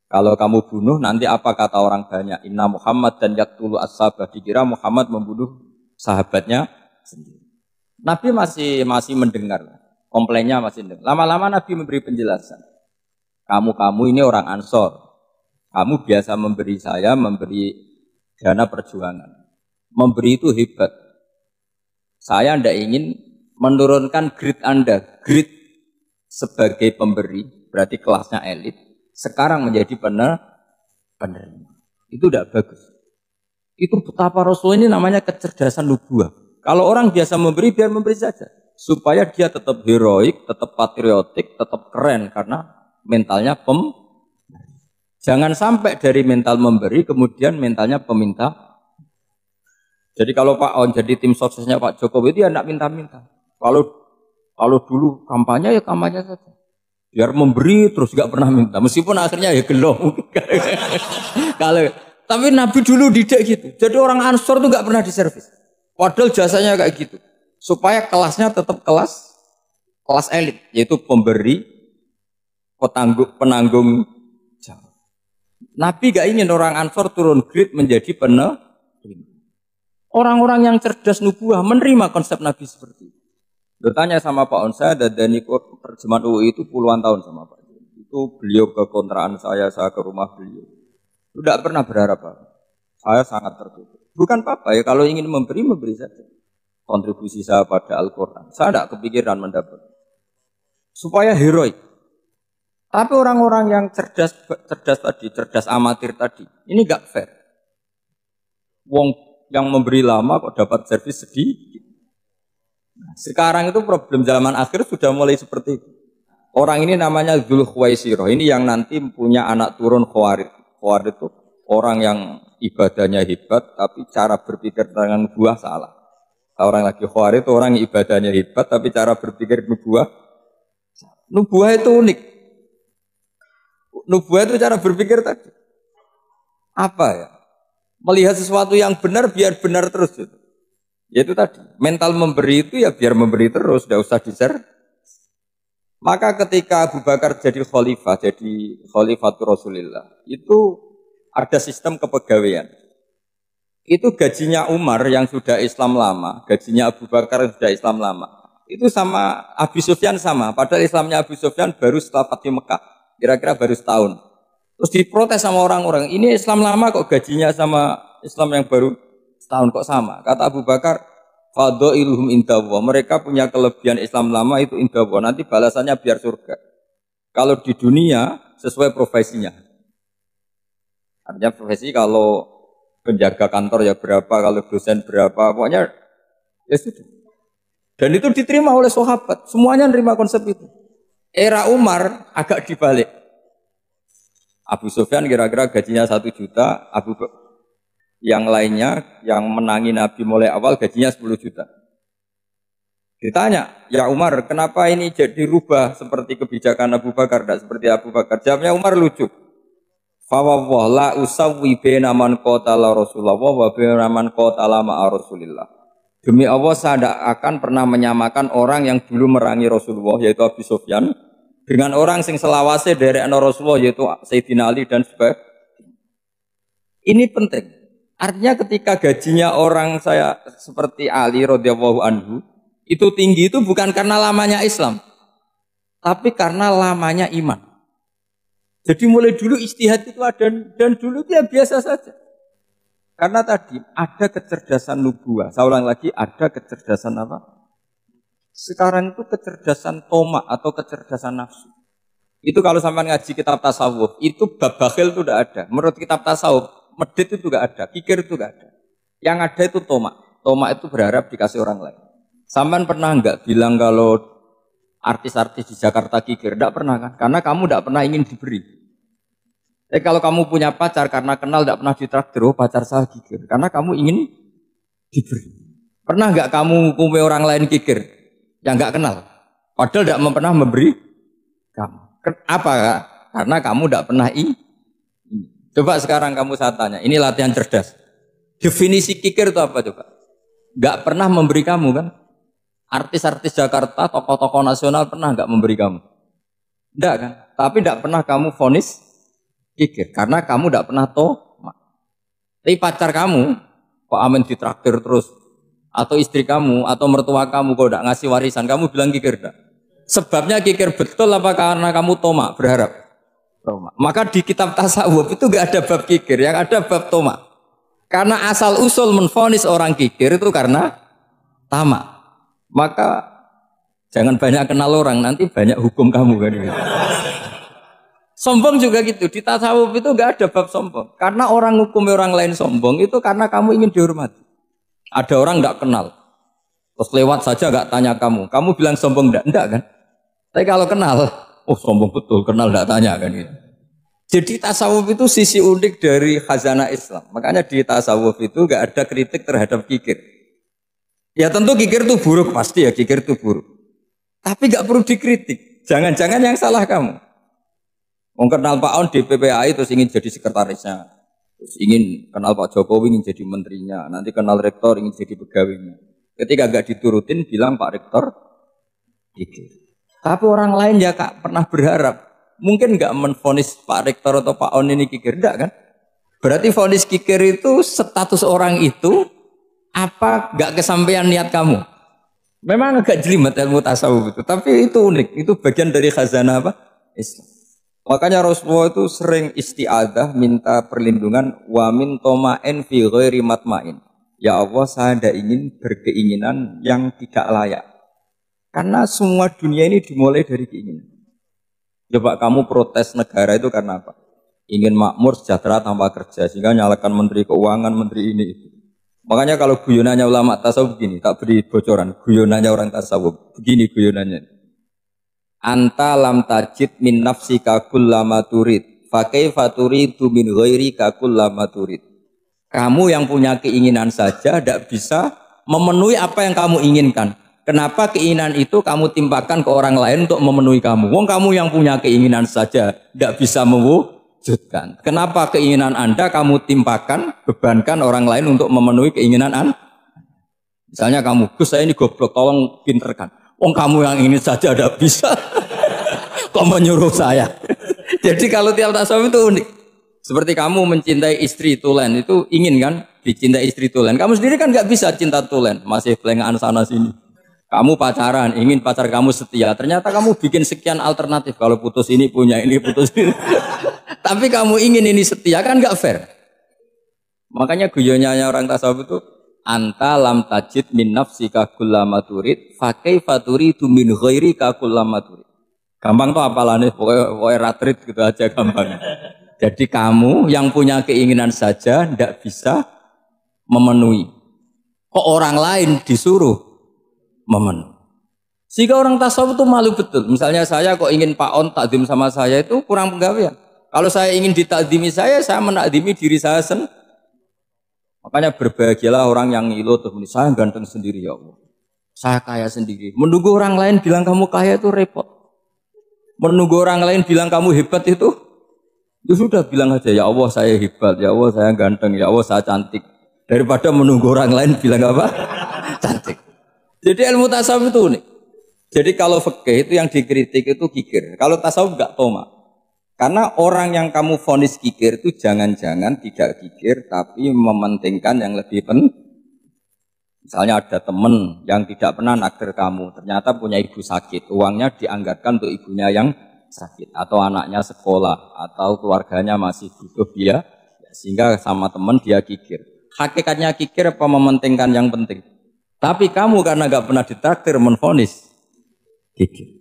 A: Kalau kamu bunuh nanti apa kata orang banyak? Inna Muhammad dan yaktulu as-sahabah. Dikira Muhammad membunuh sahabatnya sendiri. Nabi masih mendengar. Komplainnya masih mendengar. Lama-lama Nabi memberi penjelasan. Kamu ini orang Ansor. Kamu biasa memberi saya, memberi dana perjuangan. Memberi itu hebat. Saya tidak ingin menurunkan grade Anda. Grade sebagai pemberi, berarti kelasnya elit. Sekarang menjadi penerima. Itu tidak bagus. Itu betapa Rasul ini namanya kecerdasan nubuah. Kalau orang biasa memberi, biar memberi saja. Supaya dia tetap heroik, tetap patriotik, tetap keren. Karena mentalnya Jangan sampai dari mental memberi, kemudian mentalnya peminta. Jadi kalau Pak On jadi tim suksesnya Pak Jokowi itu ya tidak minta-minta. Kalau dulu kampanye ya kampanye saja. Biar memberi terus gak pernah minta. Meskipun akhirnya ya gelong. Tapi Nabi dulu didik gitu. Jadi orang Ansor itu gak pernah diservis. Padahal jasanya kayak gitu. Supaya kelasnya tetap kelas elit. Yaitu pemberi, penanggung jawab. Nabi gak ingin orang Ansor turun grade menjadi penerima. Orang-orang yang cerdas nubuah menerima konsep Nabi seperti itu. Bertanya sama Pak On, saya dadani terjemahan UI itu puluhan tahun sama Pak. Itu beliau ke kontrakan saya ke rumah beliau. Tidak pernah berharap apa. Saya sangat tertutup. Bukan apa-apa ya, kalau ingin memberi saja. Kontribusi saya pada Al-Quran. Saya tidak kepikiran mendapat. Supaya heroik. Tapi orang-orang yang cerdas tadi, cerdas amatir tadi, ini gak fair. Wong yang memberi lama kok dapat servis sedikit. Nah, sekarang itu problem zaman akhir sudah mulai seperti itu. Orang ini namanya Dzul Khuwaisirah. Ini yang nanti punya anak turun Khawarid. Khawarid itu orang yang ibadahnya hebat, tapi cara berpikir dengan buah salah. Orang lagi Khawarid itu orang yang ibadahnya hebat, tapi cara berpikir nubuah. Nubuah itu unik. Nubuah itu cara berpikir tadi. Apa ya? Melihat sesuatu yang benar biar benar terus gitu. Yaitu tadi, mental memberi itu ya biar memberi terus, tidak usah di-share. Maka ketika Abu Bakar jadi khalifatul Rasulullah, itu ada sistem kepegawaian. Itu gajinya Umar yang sudah Islam lama, gajinya Abu Bakar yang sudah Islam lama. Itu sama Abu Sufyan sama, padahal Islamnya Abu Sufyan baru setelah Fathu Mekah, kira-kira baru setahun. Terus diprotes sama orang-orang, ini Islam lama kok gajinya sama Islam yang baru setahun kok sama. Kata Abu Bakar, fadailuhum indallah. Mereka punya kelebihan Islam lama itu indallah. Nanti balasannya biar surga. Kalau di dunia sesuai profesinya. Artinya profesi kalau penjaga kantor ya berapa, kalau dosen berapa, pokoknya ya sudah. Dan itu diterima oleh sahabat. Semuanya nerima konsep itu. Era Umar agak dibalik. Abu Sufyan kira-kira gajinya 1 juta, yang lainnya yang menangi Nabi mulai awal gajinya 10 juta. Ditanya, ya Umar, kenapa ini jadi rubah seperti kebijakan Abu Bakar, tidak seperti Abu Bakar? Jawabnya Umar lucu. Fawwah la usawwi baina man qatala Rasulullah wa baina man qatala ma'a Rasulillah. Demi Allah saya tidak akan pernah menyamakan orang yang dulu merangi Rasulullah yaitu Abu Sufyan dengan orang sing selawase dari Rasulullah yaitu Sayyidina Ali dan sebagainya. Ini penting. Artinya ketika gajinya orang saya seperti Ali radhiyallahu anhu itu tinggi itu bukan karena lamanya Islam, tapi karena lamanya iman. Jadi mulai dulu ijtihad itu ada dan dulu dia biasa saja. Karena tadi ada kecerdasan nubuah. Saya ulang lagi, ada kecerdasan apa? Sekarang itu kecerdasan tomak atau kecerdasan nafsu. Itu kalau sampai ngaji kitab tasawuf, itu bab bakhil itu tidak ada. Menurut kitab tasawuf, medit itu tidak ada, kikir itu tidak ada. Yang ada itu tomak. Tomak itu berharap dikasih orang lain. Sampai pernah enggak bilang kalau artis-artis di Jakarta kikir? Tidak pernah kan? Karena kamu tidak pernah ingin diberi. Kalau kamu punya pacar karena kenal tidak pernah ditraktir, oh pacar saya kikir. Karena kamu ingin diberi. Pernah enggak kamu hukumi orang lain kikir? Yang enggak kenal. Padahal tidak pernah memberi kamu. Apa? Karena kamu tidak pernah Coba sekarang kamu saya tanya, ini latihan cerdas. Definisi kikir itu apa coba? Enggak pernah memberi kamu kan? Artis-artis Jakarta, tokoh-tokoh nasional pernah nggak memberi kamu? Enggak kan? Tapi enggak pernah kamu vonis kikir karena kamu enggak pernah tomak. Tapi pacar kamu kok amin ditraktir terus, atau istri kamu atau mertua kamu kok enggak ngasih warisan, kamu bilang kikir enggak? Sebabnya kikir betul apa karena kamu tomak berharap? Tomak. Maka di kitab tasawuf itu enggak ada bab kikir, yang ada bab tomak. Karena asal usul menvonis orang kikir itu karena tamak. Maka jangan banyak kenal orang, nanti banyak hukum kamu kan. Sombong juga gitu, di tasawuf itu enggak ada bab sombong. Karena orang hukum orang lain sombong itu karena kamu ingin dihormati. Ada orang enggak kenal, terus lewat saja enggak tanya kamu bilang sombong enggak kan? Tapi kalau kenal, oh sombong betul, kenal enggak tanya kan gitu. Jadi tasawuf itu sisi unik dari khazanah Islam. Makanya di tasawuf itu enggak ada kritik terhadap kikir. Ya tentu kikir itu buruk, pasti ya kikir itu buruk. Tapi enggak perlu dikritik. Jangan-jangan yang salah kamu. Mau kenal Pak On di PPAI terus ingin jadi sekretarisnya. Terus ingin kenal Pak Jokowi ingin jadi menterinya. Nanti kenal rektor ingin jadi pegawainya. Ketika enggak diturutin bilang Pak Rektor kikir. Tapi orang lain ya Kak pernah berharap. Mungkin enggak menvonis Pak Rektor atau Pak On ini kikir, enggak kan? Berarti vonis kikir itu status orang itu apa enggak kesampaian niat kamu? Memang agak jelimet ilmu tasawuf itu, tapi itu unik, itu bagian dari khazanah apa? Islam. Makanya Rasulullah itu sering isti'adzah minta perlindungan wa min toma'in fi ghairi matma'in. Ya Allah, saya tidak ingin berkeinginan yang tidak layak. Karena semua dunia ini dimulai dari keinginan. Coba kamu protes negara itu karena apa? Ingin makmur sejahtera tanpa kerja sehingga nyalakan menteri keuangan, menteri ini itu. Makanya kalau guyonannya ulama tasawuf begini, tak beri bocoran. Guyonannya orang tasawuf begini guyonannya. Anta lam tajid min nafsika kullama turid, fa kaifa turidu min ghairika kullama turid. Kamu yang punya keinginan saja tidak bisa memenuhi apa yang kamu inginkan. Kenapa keinginan itu kamu timpakan ke orang lain untuk memenuhi kamu? Wong kamu yang punya keinginan saja tidak bisa mewujudkan. Kenapa keinginan Anda kamu timpakan, bebankan orang lain untuk memenuhi keinginan Anda? Misalnya kamu, Gus saya ini goblok, tolong pinterkan. Wong kamu yang ingin saja tidak bisa. Kok menyuruh saya? Jadi kalau tiap tasawuf itu unik. Seperti kamu mencintai istri tulen, itu ingin kan dicintai istri tulen. Kamu sendiri kan nggak bisa cinta tulen, masih pelengahan sana sini. Kamu pacaran, ingin pacar kamu setia. Ternyata kamu bikin sekian alternatif. Kalau putus ini punya ini, putus ini. Tapi kamu ingin ini setia, kan nggak fair. Makanya guyonanya orang tasawuf itu anta lam tajid min nafsika kullama turid fa kaifa turidu min ghairika kullama turid. Gampang tuh apalane pokoknya ratrit gitu aja gampang. Jadi kamu yang punya keinginan saja tidak bisa memenuhi. Kok orang lain disuruh memenuhi. Sehingga orang tasawuf itu malu betul. Misalnya saya kok ingin Pak On takdim sama saya itu kurang penggawean. Kalau saya ingin ditakdimi saya menakdimi diri saya sendiri. Makanya berbahagialah orang yang ngilu tuh, saya ganteng sendiri ya Allah. Saya kaya sendiri. Menunggu orang lain bilang kamu kaya itu repot. Menunggu orang lain bilang kamu hebat itu sudah bilang aja ya Allah saya hebat, ya Allah saya ganteng, ya Allah saya cantik. Daripada menunggu orang lain bilang apa? Cantik. Jadi ilmu tasawuf itu unik. Jadi kalau fikih itu yang dikritik itu kikir. Kalau tasawuf enggak tomak. Karena orang yang kamu vonis kikir itu jangan-jangan tidak kikir tapi mementingkan yang lebih penting. Misalnya ada teman yang tidak pernah naksir kamu, ternyata punya ibu sakit, uangnya dianggarkan untuk ibunya yang sakit, atau anaknya sekolah, atau keluarganya masih butuh dia, sehingga sama teman dia kikir. Hakikatnya kikir apa mementingkan yang penting? Tapi kamu karena nggak pernah ditraktir menvonis kikir.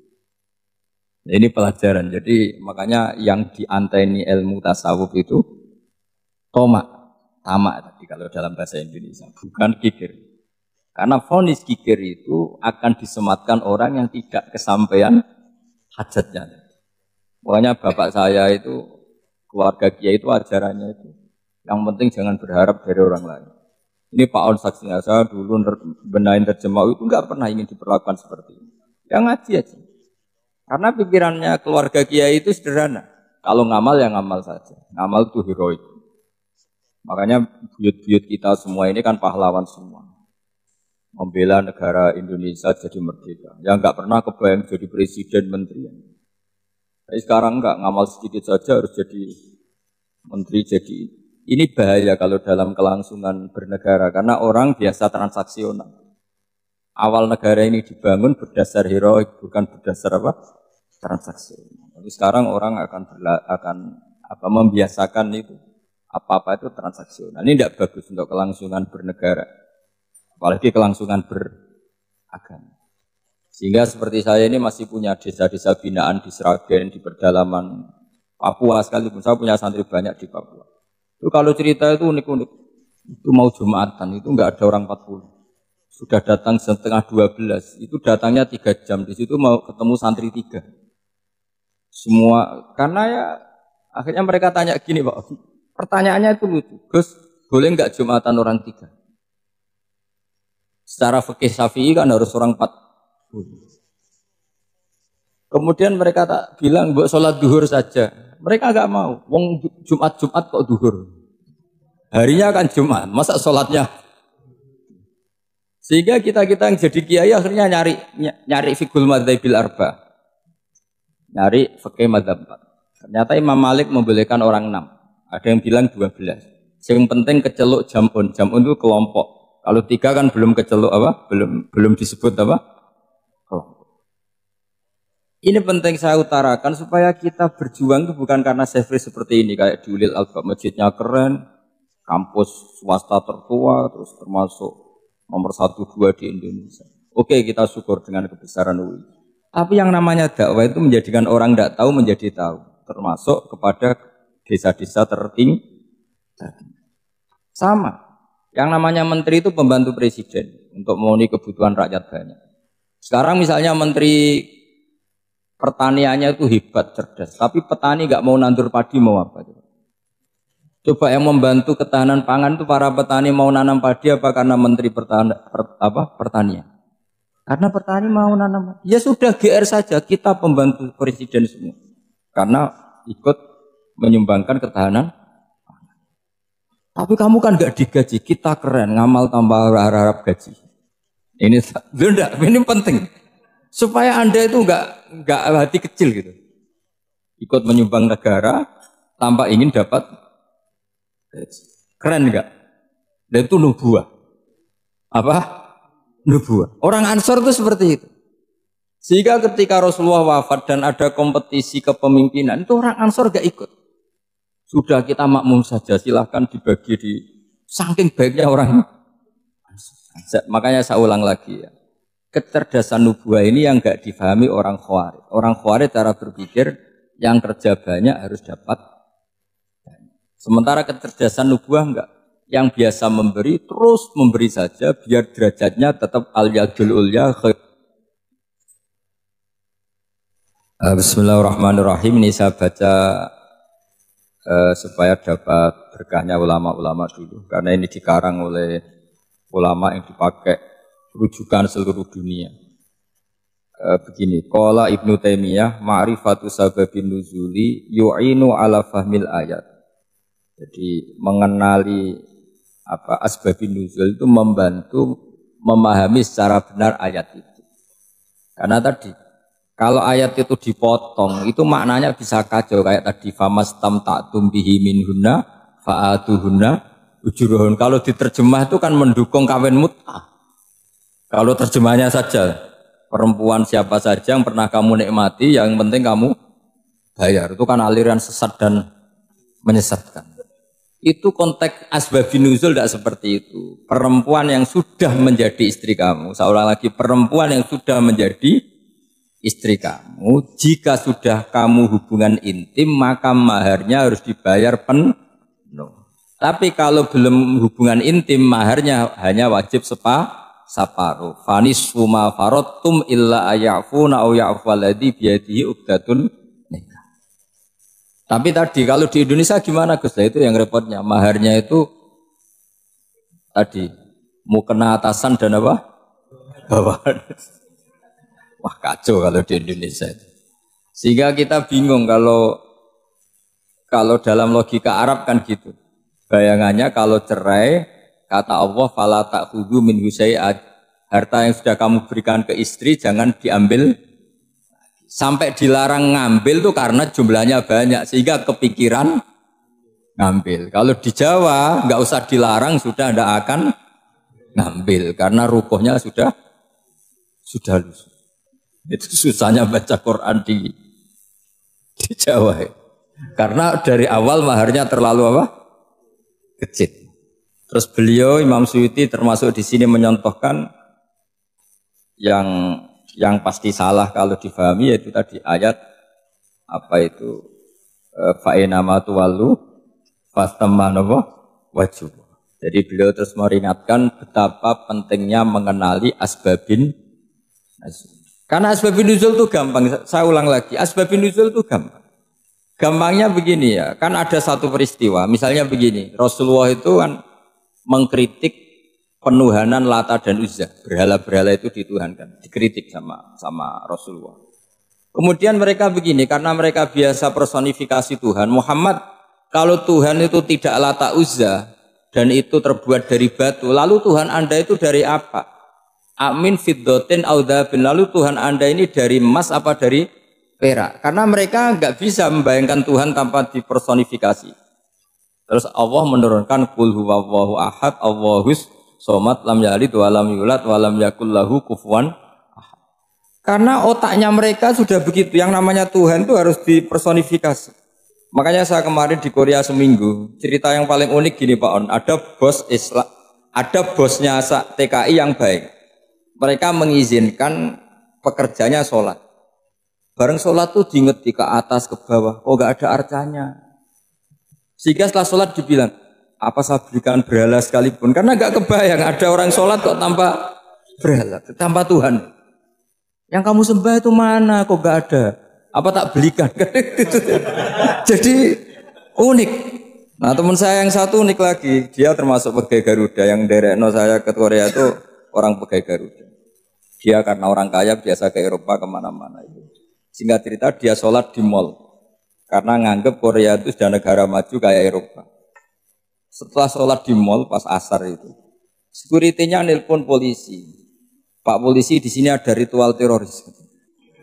A: Ini pelajaran. Jadi makanya yang dianteni ilmu tasawuf itu tomak, tamak tadi kalau dalam bahasa Indonesia, bukan kikir. Karena vonis kikir itu akan disematkan orang yang tidak kesampaian hajatnya. Makanya bapak saya itu keluarga kiai itu ajarannya itu yang penting jangan berharap dari orang lain. Ini Pak On saksinya, saya dulu benahin terjemah itu nggak pernah ingin diperlakukan seperti ini. Yang ngaji aja. Karena pikirannya keluarga kiai itu sederhana. Kalau ngamal ya ngamal saja. Ngamal itu heroik. Makanya buyut-buyut kita semua ini kan pahlawan semua. membela negara Indonesia jadi merdeka. Yang nggak pernah kebayang jadi presiden menteri. Tapi sekarang nggak ngamal sedikit saja harus jadi menteri. Jadi ini bahaya kalau dalam kelangsungan bernegara karena orang biasa transaksional. Awal negara ini dibangun berdasar heroik bukan berdasar apa transaksional. Tapi sekarang orang akan membiasakan itu apa-apa itu transaksional. Ini tidak bagus untuk kelangsungan bernegara, apalagi kelangsungan beragama. Sehingga seperti saya ini masih punya desa-desa binaan di Sragen, di pedalaman Papua sekalipun. Saya punya santri banyak di Papua. Itu kalau cerita itu unik-unik. Itu mau Jumatan, itu enggak ada orang 40. Sudah datang setengah 12. Itu datangnya 3 jam. Di situ mau ketemu santri 3. Semua, karena ya akhirnya mereka tanya gini Pak. Pertanyaannya itu lucu. Gus, boleh enggak Jumatan orang 3? Secara fikih Syafi'i kan harus orang 40. Kemudian mereka tak bilang buat sholat duhur saja. Mereka enggak mau. Wong Jumat kok duhur. Harinya kan Jumat. Masa sholatnya? Sehingga kita yang jadi kiai akhirnya nyari fikul madzhabil arba. Nyari fikih madzhab 4. Ternyata Imam Malik membolehkan orang 6. Ada yang bilang 12. Yang penting keceluk jamun. Jamun itu kelompok. Kalau 3 kan belum keceluk apa? Belum disebut apa? Kelompok. Ini penting saya utarakan supaya kita berjuang itu bukan karena Syafri seperti ini kayak di Ulil Albab, masjidnya keren, kampus swasta tertua, terus termasuk nomor 1-2 di Indonesia. Oke, kita syukur dengan kebesaran UI. Tapi yang namanya dakwah itu menjadikan orang tidak tahu menjadi tahu, termasuk kepada desa-desa tertinggi. Sama. Yang namanya menteri itu pembantu presiden untuk memenuhi kebutuhan rakyat banyak. Sekarang misalnya menteri pertaniannya itu hebat, cerdas, tapi petani nggak mau nandur padi mau apa? Coba yang membantu ketahanan pangan itu para petani mau nanam padi apa karena menteri pertanian? Karena petani mau nanam. Ya sudah GR saja, kita pembantu presiden semua. Karena ikut menyumbangkan ketahanan. Tapi kamu kan enggak digaji, kita keren, ngamal tambah harap gaji. Ini ini penting. Supaya Anda itu enggak hati kecil gitu. Ikut menyumbang negara tanpa ingin dapat gaji. Keren enggak? Dan itu nubuah. Apa? Nubuah. Orang Ansor itu seperti itu. Sehingga ketika Rasulullah wafat dan ada kompetisi kepemimpinan, itu orang Ansor gak ikut. Sudah kita makmum saja, silahkan dibagi di saking baiknya orang. Makanya saya ulang lagi ya. Kecerdasan nubuah ini yang gak difahami orang Khawarij. Orang Khawarij cara berpikir yang kerja banyak harus dapat. Sementara kecerdasan nubuah enggak. Yang biasa memberi terus memberi saja biar derajatnya tetap al-yadul ulya. Bismillahirrahmanirrahim. Ini saya baca supaya dapat berkahnya ulama-ulama dulu. Karena ini dikarang oleh ulama yang dipakai rujukan seluruh dunia. Begini, qala Ibnu Taimiyah ma'rifatu sababin nuzuli yu'inu ala fahmil ayat. Jadi mengenali asbabin nuzul itu membantu memahami secara benar ayat itu. Karena tadi kalau ayat itu dipotong, itu maknanya bisa kacau kayak tadi famastam ta'tum bihi minhunna fa'atuhunna ujurahun. Kalau diterjemah itu kan mendukung kawin mut'ah. Kalau terjemahnya saja perempuan siapa saja yang pernah kamu nikmati, yang penting kamu bayar. Itu kan aliran sesat dan menyesatkan. Itu konteks asbabun nuzul tidak seperti itu. Perempuan yang sudah menjadi istri kamu, seolah lagi perempuan yang sudah menjadi istri kamu, jika sudah kamu hubungan intim, maka maharnya harus dibayar penuh. Tapi kalau belum hubungan intim, maharnya hanya wajib separuh. Fanisfu ma faradtum illa ayafuna aw ya'fu alladhi biyadihi uqdatun nikah. Tapi tadi kalau di Indonesia gimana Gus? Itu yang repotnya. Maharnya itu tadi mau kena atasan dan apa? Bawahan. Wah kacau kalau di Indonesia itu. Sehingga kita bingung kalau dalam logika Arab kan gitu. Bayangannya kalau cerai kata Allah fala ta'khudhu min syai'at. Harta yang sudah kamu berikan ke istri jangan diambil. Sampai dilarang ngambil tuh karena jumlahnya banyak sehingga kepikiran ngambil. Kalau di Jawa nggak usah dilarang sudah tidak akan ngambil karena rukuhnya sudah lusuh. Itu susahnya baca Quran di Jawa. Karena dari awal maharnya terlalu apa? Kecil. Terus beliau Imam Suyuti termasuk di sini menyontohkan yang pasti salah kalau difahami yaitu tadi ayat apa itu fa'inama tuwallu fastamanowo wajib. Jadi beliau terus meringatkan betapa pentingnya mengenali asbabin nuzul. Karena asbabin nuzul itu gampang. Saya ulang lagi, asbabin nuzul itu gampang. Gampangnya begini ya, kan ada satu peristiwa. Misalnya begini, Rasulullah itu kan mengkritik penuhanan Lata dan Uzza, berhala-berhala itu dituhankan, dikritik sama Rasulullah. Kemudian mereka begini, karena mereka biasa personifikasi Tuhan. Muhammad, kalau Tuhan itu tidak Lata Uzza dan itu terbuat dari batu, lalu Tuhan Anda itu dari apa? Amin fiddotin audabin, lalu Tuhan Anda ini dari emas apa dari perak? Karena mereka nggak bisa membayangkan Tuhan tanpa dipersonifikasi. Terus Allah menurunkan qul huwallahu ahad, Allahus somad, lam yalid wa lam yulad wa lam yakul lahu kufuwan ahad. Karena otaknya mereka sudah begitu, yang namanya Tuhan itu harus dipersonifikasi. Makanya saya kemarin di Korea seminggu, cerita yang paling unik gini Pak On, ada bos Islam, ada bosnya TKI yang baik. Mereka mengizinkan pekerjanya sholat. Bareng sholat tuh diingeti ke atas, ke bawah, oh gak ada arcanya. Sehingga setelah sholat dibilang, apa saya berikan berhala sekalipun, karena gak kebayang ada orang sholat kok tanpa berhala, tanpa Tuhan. Yang kamu sembah itu mana, kok gak ada, apa tak belikan. Jadi unik. Nah teman saya yang satu unik lagi, dia termasuk pegawai Garuda, yang derekno saya ke Korea itu orang pegawai Garuda. Dia karena orang kaya biasa ke Eropa kemana-mana itu. Singkat cerita dia sholat di mall, karena nganggep Korea itu sudah negara maju kayak Eropa. Setelah sholat di mall pas asar itu, security-nya nelpon polisi. Pak polisi, di sini ada ritual teroris.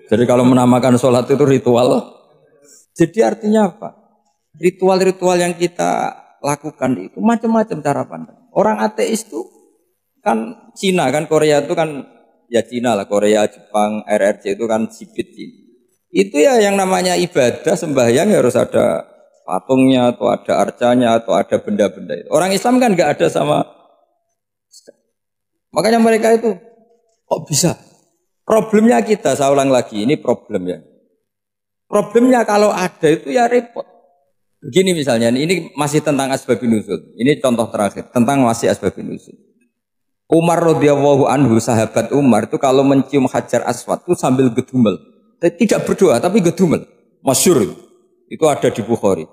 A: Jadi kalau menamakan sholat itu ritual. Jadi artinya apa? Ritual-ritual yang kita lakukan itu macam-macam cara pandang. Orang ateis itu kan Cina kan, Korea itu kan ya Cina lah, Korea, Jepang, RRC itu kan sipit Cina. Itu ya yang namanya ibadah sembahyang harus ada patungnya atau ada arcanya atau ada benda-benda itu. Orang Islam kan nggak ada sama. Makanya mereka itu kok bisa? Problemnya kita, saya ulang lagi, ini problemnya. Problemnya kalau ada itu ya repot. Begini misalnya, ini masih tentang asbabun nuzul. Ini contoh terakhir tentang masih asbabun nuzul. Umar radhiyallahu anhu, sahabat Umar itu kalau mencium Hajar Aswad itu sambil gedumel. Tidak berdoa tapi gedumel. Masyhur itu. Itu ada di Bukhari.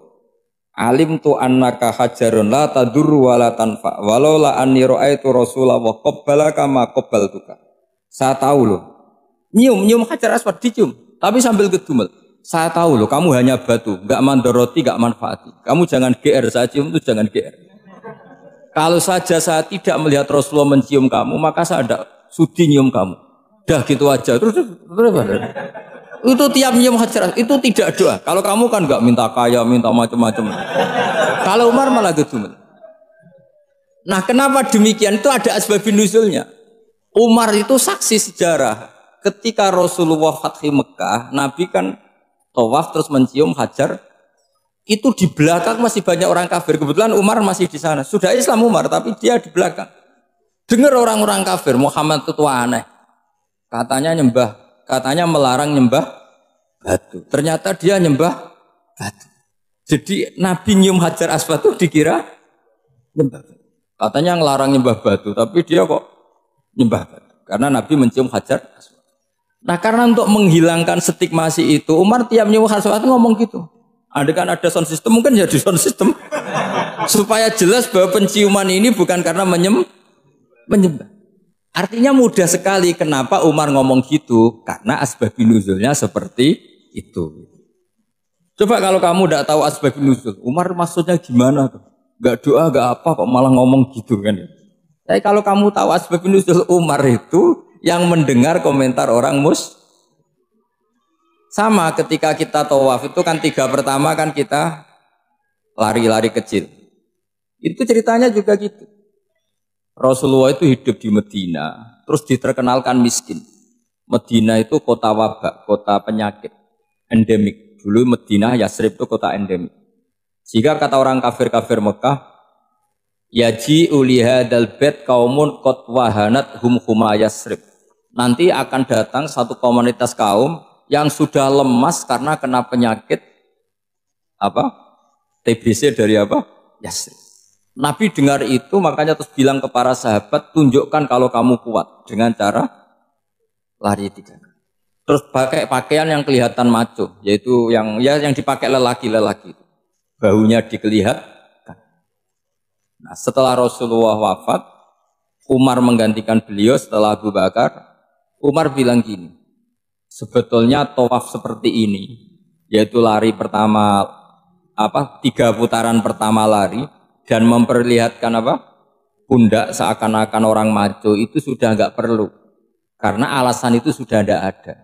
A: Alim tu annaka hajarun la tadurru wa la tanfa walau la anni ra'aitu Rasulullah qabbalaka ma qabbaltuka. Saya tahu loh. Nyium Hajar Aswad dicium tapi sambil gedumel. Saya tahu loh kamu hanya batu, enggak mandoroti, enggak manfaati. Kamu jangan GR, saya cium itu jangan GR. Kalau saja saya tidak melihat Rasulullah mencium kamu, maka saya tidak sudi nyium kamu. Dah gitu aja. Terus itu tiap nyium Hajar itu tidak doa. Kalau kamu kan enggak minta kaya, minta macam-macam. Kalau Umar malah gedumel. Nah, kenapa demikian? Itu ada asbabun nuzulnya. Umar itu saksi sejarah. Ketika Rasulullah Fathi Mekah, Nabi kan tawaf terus mencium Hajar. Itu di belakang masih banyak orang kafir. Kebetulan Umar masih di sana. Sudah Islam Umar, tapi dia di belakang. Dengar orang-orang kafir, Muhammad itu tua aneh. Katanya melarang nyembah batu. Ternyata dia nyembah batu. Jadi Nabi nyium Hajar Aswad itu dikira nyembah batu. Katanya ngelarang nyembah batu, tapi dia kok nyembah batu. Karena Nabi mencium Hajar Aswad. Nah karena untuk menghilangkan stigmasi itu, Umar tiap nyium Hajar Aswad ngomong gitu. Ada kan ada sound system, mungkin ya di sound system. Supaya jelas bahwa penciuman ini bukan karena menyembah. Artinya mudah sekali kenapa Umar ngomong gitu, karena asbabun nuzulnya seperti itu. Coba kalau kamu tidak tahu asbabun nuzul, Umar maksudnya gimana tuh? Gak doa, gak apa, kok malah ngomong gitu kan? Tapi kalau kamu tahu asbab nuzul Umar itu yang mendengar komentar orang sama ketika kita tawaf itu kan 3 pertama kan kita lari-lari kecil. Itu ceritanya juga gitu. Rasulullah itu hidup di Medina, terus diterkenalkan miskin. Medina itu kota wabak, kota penyakit, endemik. Dulu Medina, Yasrib itu kota endemik. Jika kata orang kafir-kafir Mekah, yaji ulihadal bait kaumun qad wahanat huma Yasrib. Nanti akan datang satu komunitas kaum yang sudah lemas karena kena penyakit TBC dari Yasrib. Nabi dengar itu makanya terus bilang ke para sahabat, tunjukkan kalau kamu kuat dengan cara lari 3 kali. Terus pakai pakaian yang kelihatan maco, yaitu yang dipakai lelaki-lelaki. Bahunya dikelihatan. Nah, setelah Rasulullah wafat, Umar menggantikan beliau setelah Abu Bakar. Umar bilang gini, sebetulnya tawaf seperti ini, yaitu lari pertama 3 putaran pertama lari dan memperlihatkan pundak seakan-akan orang maco itu sudah enggak perlu karena alasan itu sudah tidak ada.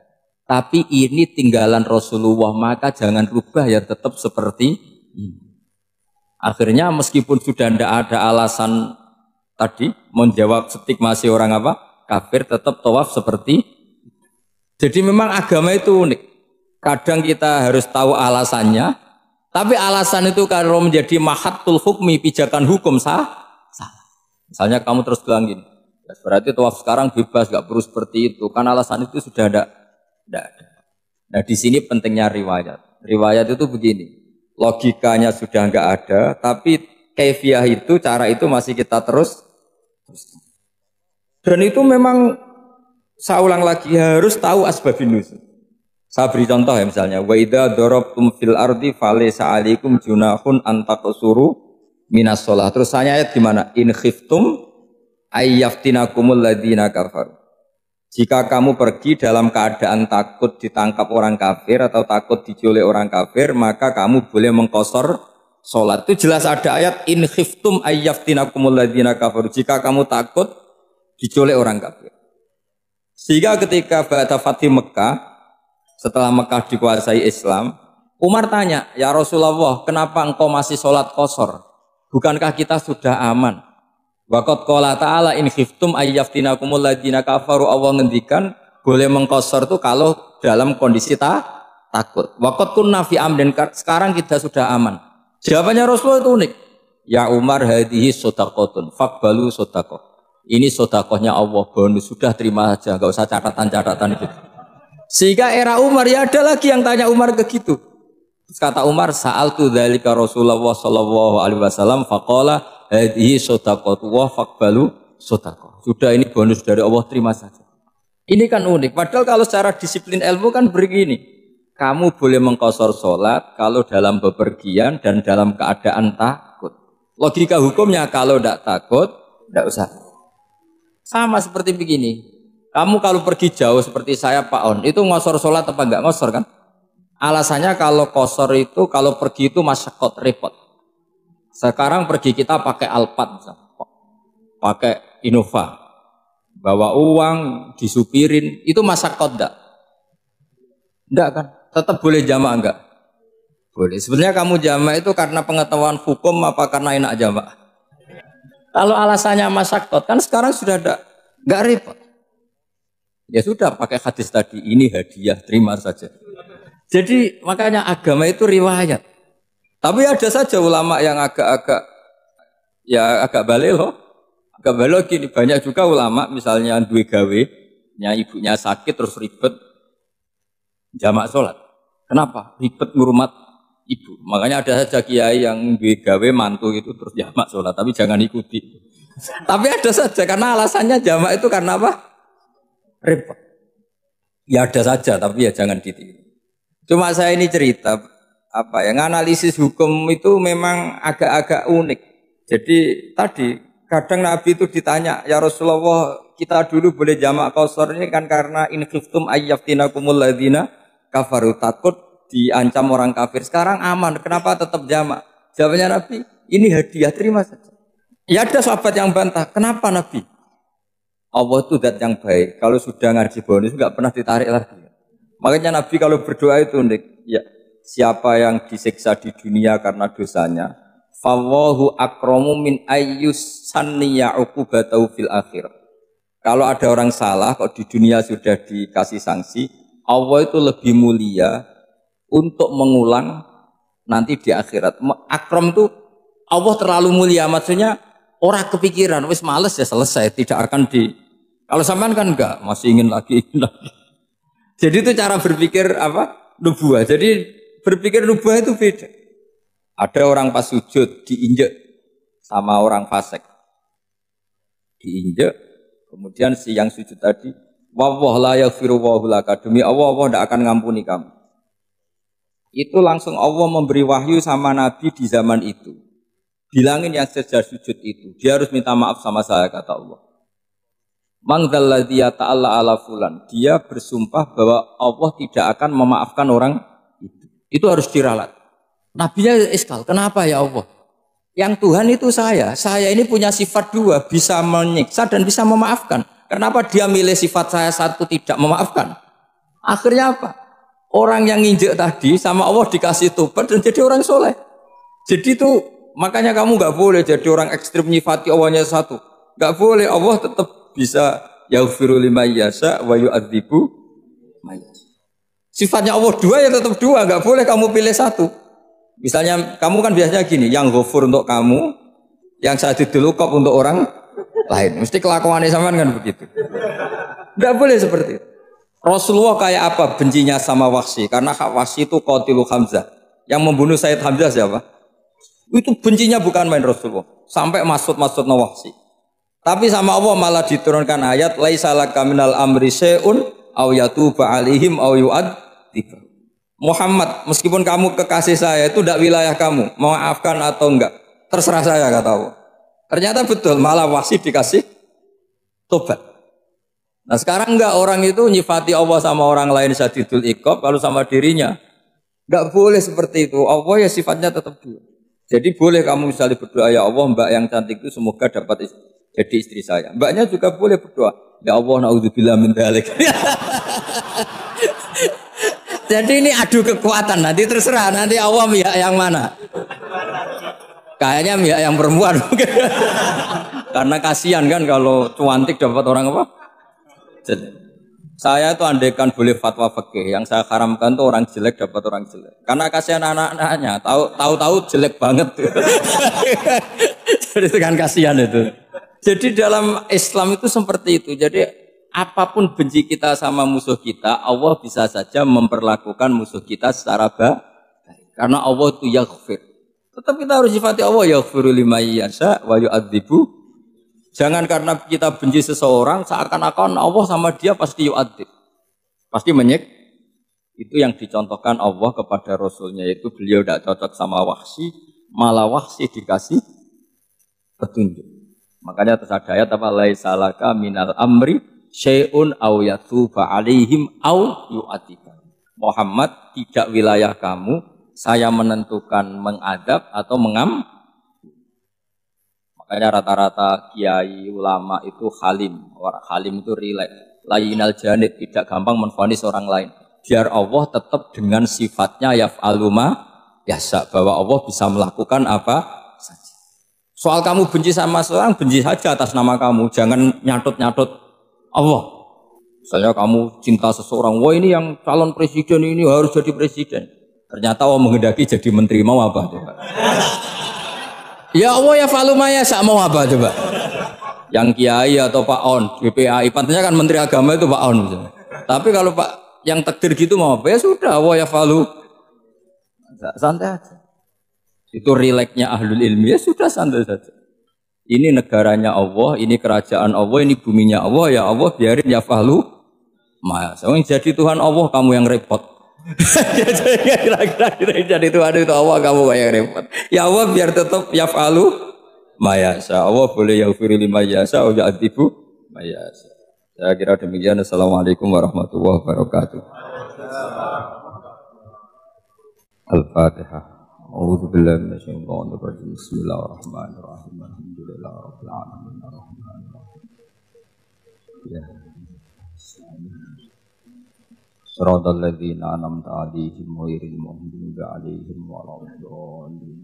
A: Tapi ini tinggalan Rasulullah, maka jangan rubah ya, tetap seperti ini. Akhirnya meskipun sudah tidak ada alasan tadi menjawab stigmasi orang kafir, tetap tawaf seperti itu. Jadi memang agama itu unik. Kadang kita harus tahu alasannya, tapi alasan itu kalau menjadi mahatul hukmi, pijakan hukum salah. Misalnya kamu terus bilang gini, ya berarti tawaf sekarang bebas, nggak perlu seperti itu. Kan alasan itu sudah tidak ada. Nah di sini pentingnya riwayat. Riwayat itu begini, logikanya sudah nggak ada, tapi kaifiah itu, cara itu masih kita terus. Dan itu memang saya ulang lagi harus tahu asbabun nuzul. Saya beri contoh ya misalnya, wa idza darabtum fil ardi falaysa 'alaikum junahun an taqsuru minas shalah. Terus saya ayat di mana? In khiftum ayyaftinakumul ladzina kafaru. Jika kamu pergi dalam keadaan takut ditangkap orang kafir atau takut diculik orang kafir, maka kamu boleh mengqasar salat. Itu jelas ada ayat in khiftum ayyaftinakumul ladzina kafaru. Jika kamu takut diculik orang kafir. Sehingga ketika ba'da Fathi Mekah, setelah Mekah dikuasai Islam, Umar tanya, ya Rasulullah, kenapa engkau masih sholat qasar? Bukankah kita sudah aman? Waqad qala ta'ala in khiftum ayyaftinakumul ladzina kafaru. Allah ngendikan boleh mengqasar itu kalau dalam kondisi takut. Waqad kunna fi amrin, sekarang kita sudah aman. Jawabannya Rasulullah itu unik. Ya Umar, hadhihi shadaqatun faqbalu shadaqah. Ini sedekahnya Allah, bonus, sudah terima aja, enggak usah catatan-catatan gitu. Sehingga era Umar ya ada lagi yang tanya Umar begitu. Terus kata Umar, sa'altu dzalika Rasulullah sallallahu alaihi wasallam faqala hadhihi shadaqatu wa faqbalu shadaqah. Sudah ini bonus dari Allah, terima saja. Ini kan unik. Padahal kalau secara disiplin ilmu kan begini. Kamu boleh mengqasar salat kalau dalam bepergian dan dalam keadaan takut. Logika hukumnya kalau tidak takut, tidak usah. Sama seperti begini, kamu kalau pergi jauh seperti saya Pak On, itu ngosor sholat apa enggak ngosor kan? Alasannya kalau kosor itu, kalau pergi itu masyakot, repot. Sekarang pergi kita pakai Alphard, pakai Innova, bawa uang, disupirin, itu masyakot enggak? Enggak kan? Tetap boleh jamaah enggak? Boleh. Sebenarnya kamu jamaah itu karena pengetahuan hukum apa karena enak jamaah? Kalau alasannya masyakot, kan sekarang sudah ada, nggak repot. Ya sudah pakai hadis tadi, ini hadiah, terima saja. Jadi makanya agama itu riwayat. Tapi ada saja ulama yang agak balik loh. Agak balik gini, banyak juga ulama misalnya duwe gawe, ibunya sakit terus ribet jamak sholat. Kenapa? Ribet ngurmat ibu. Makanya ada saja kiai yang gawe mantu itu terus jamak sholat, tapi jangan ikuti. Tapi ada saja karena alasannya jamak itu karena apa? Repot. Ya ada saja, tapi ya jangan ditiru. Cuma saya ini cerita yang analisis hukum itu memang agak-agak unik. Jadi tadi kadang Nabi itu ditanya, ya Rasulullah, kita dulu boleh jamak qasar ini kan karena in khiftum ayyaftinakumul ladzina kafaru, takut diancam orang kafir. Sekarang aman, kenapa tetap jamak? Jawabnya Nabi, ini hadiah, terima saja. Ya ada sahabat yang bantah, kenapa Nabi? Allah itu zat yang baik. Kalau sudah ngaji bonus nggak pernah ditarik lagi. Makanya Nabi kalau berdoa itu unik. Ya, siapa yang disiksa di dunia karena dosanya, fawahu akramu min ayyus sanniya uqubatahu fil akhir. Kalau ada orang salah kok di dunia sudah dikasih sanksi, Allah itu lebih mulia untuk mengulang nanti di akhirat. Akram itu Allah terlalu mulia, maksudnya orang kepikiran, wis males ya selesai, tidak akan di. Kalau sampean kan enggak, masih ingin lagi, ingin lagi. Jadi itu cara berpikir apa? Nubuah. Jadi berpikir nubuah itu beda. Ada orang pas sujud diinjek sama orang fasik. Diinjek, kemudian si yang sujud tadi, wallahu la yaghfiru wallahu laka, demi Allah tidak akan ngampuni kamu. Itu langsung Allah memberi wahyu sama Nabi di zaman itu. Bilangin yang sejak sujud itu, dia harus minta maaf sama saya, kata Allah. Mangdalladzi ta'ala ala fulan. Dia bersumpah bahwa Allah tidak akan memaafkan orang itu. Itu harus diralat. Nabinya iskal, kenapa ya Allah? Yang Tuhan itu saya ini punya sifat dua, bisa menyiksa dan bisa memaafkan. Kenapa dia milih sifat saya satu tidak memaafkan? Akhirnya apa? Orang yang nginjek tadi sama Allah dikasih tobat dan jadi orang soleh. Jadi itu makanya kamu nggak boleh jadi orang ekstrim nyifati Allahnya satu. Nggak boleh, Allah tetap bisa yaghfiru liman yasha wa yu'adzibu may yasha. Sifatnya Allah dua ya tetap dua, nggak boleh kamu pilih satu. Misalnya kamu kan biasanya gini, yang ghafur untuk kamu, yang sadidul uqab untuk orang lain. Mesti kelakuannya sampean kan begitu. Nggak boleh seperti itu. Rasulullah kayak apa bencinya sama Wahsy? Karena Wahsy itu qatilu Hamzah. Yang membunuh Sayyid Hamzah siapa? Itu bencinya bukan main Rasulullah. Sampai maksud-maksud Wahsy. Tapi sama Allah malah diturunkan ayat laisa laka minal amri syai'un aw yatuba alaihim aw yu'adzib. Muhammad, meskipun kamu kekasih saya itu tidak wilayah kamu, memaafkan atau enggak, terserah saya, kata Allah. Ternyata betul, malah Wahsy dikasih tobat. Nah sekarang enggak, orang itu nyifati Allah sama orang lain syadidul iqab, kalau sama dirinya enggak boleh seperti itu. Allah ya sifatnya tetap dua. Jadi boleh kamu misalnya berdoa, ya Allah mbak yang cantik itu semoga dapat jadi istri saya. Mbaknya juga boleh berdoa, ya Allah naudzubillah min dzalik. Jadi ini adu kekuatan, nanti terserah nanti Allah pihak yang mana. Kayaknya pihak yang perempuan. Karena kasihan kan kalau cantik dapat orang apa? Jadi, saya tuh andaikan boleh fatwa fikih, yang saya haramkan tuh orang jelek dapat orang jelek. Karena kasihan anak-anaknya, tahu-tahu jelek banget. Jadi itu kan kasihan itu. Jadi dalam Islam itu seperti itu. Jadi apapun benci kita sama musuh kita, Allah bisa saja memperlakukan musuh kita secara baik. Karena Allah itu yaghfir. Tetap kita harus sifati Allah yaghfiru liman yasha wa yu'adzibu. Jangan karena kita benci seseorang seakan-akan Allah sama dia pasti yu'adzib. Pasti menyik. Itu yang dicontohkan Allah kepada Rasulnya, itu beliau tidak cocok sama Wahsy, malah Wahsy dikasih petunjuk. Makanya terus ada ayat apa laisa laka minal amri syai'un aw yatuba alaihim aw yu'adzib. Muhammad, tidak wilayah kamu, saya menentukan mengadab atau mengam. Makanya rata-rata kiai ulama itu halim. Orang halim itu rileks, layinal janib, tidak gampang menvonis orang lain. Biar Allah tetap dengan sifatnya yaf'alu ma yasha, bahwa Allah bisa melakukan apa saja. Soal kamu benci sama seorang, benci saja atas nama kamu, jangan nyatut-nyatut Allah. Misalnya kamu cinta seseorang, wah ini yang calon presiden ini harus jadi presiden. Ternyata Allah menghendaki jadi menteri, mau apa coba? Ya Allah ya falu maya sak mau apa coba? Yang kiai atau Pak On, BPAI, pantasnya kan menteri agama itu Pak On misalnya. Tapi kalau Pak yang takdir gitu mau apa? Ya sudah, Allah ya falu. Santai aja. Itu rileksnya ahlul ilmi, ya sudah santai saja. Ini negaranya Allah, ini kerajaan Allah, ini buminya Allah, ya Allah biarin ya fahlu. Mas, jadi Tuhan Allah, kamu yang repot. Kira-kira jadi Tuhan itu Allah, kamu yang repot. Ya Allah biar tetap ya fahlu. Mayasa, Allah boleh yaghfir liman yasha wa yu'adzibu mayasa. Saya kira demikian. Assalamualaikum warahmatullahi wabarakatuh. Al-Fatihah. A'udzu billahi minasyaitonir rajim. Bismillahirrahmanirrahim. Alhamdulillahirabbil alamin arrahmanir rahim. Ya. Shiratal ladzina an'amta 'alaihim ghairil maghdubi 'alaihim waladdallin.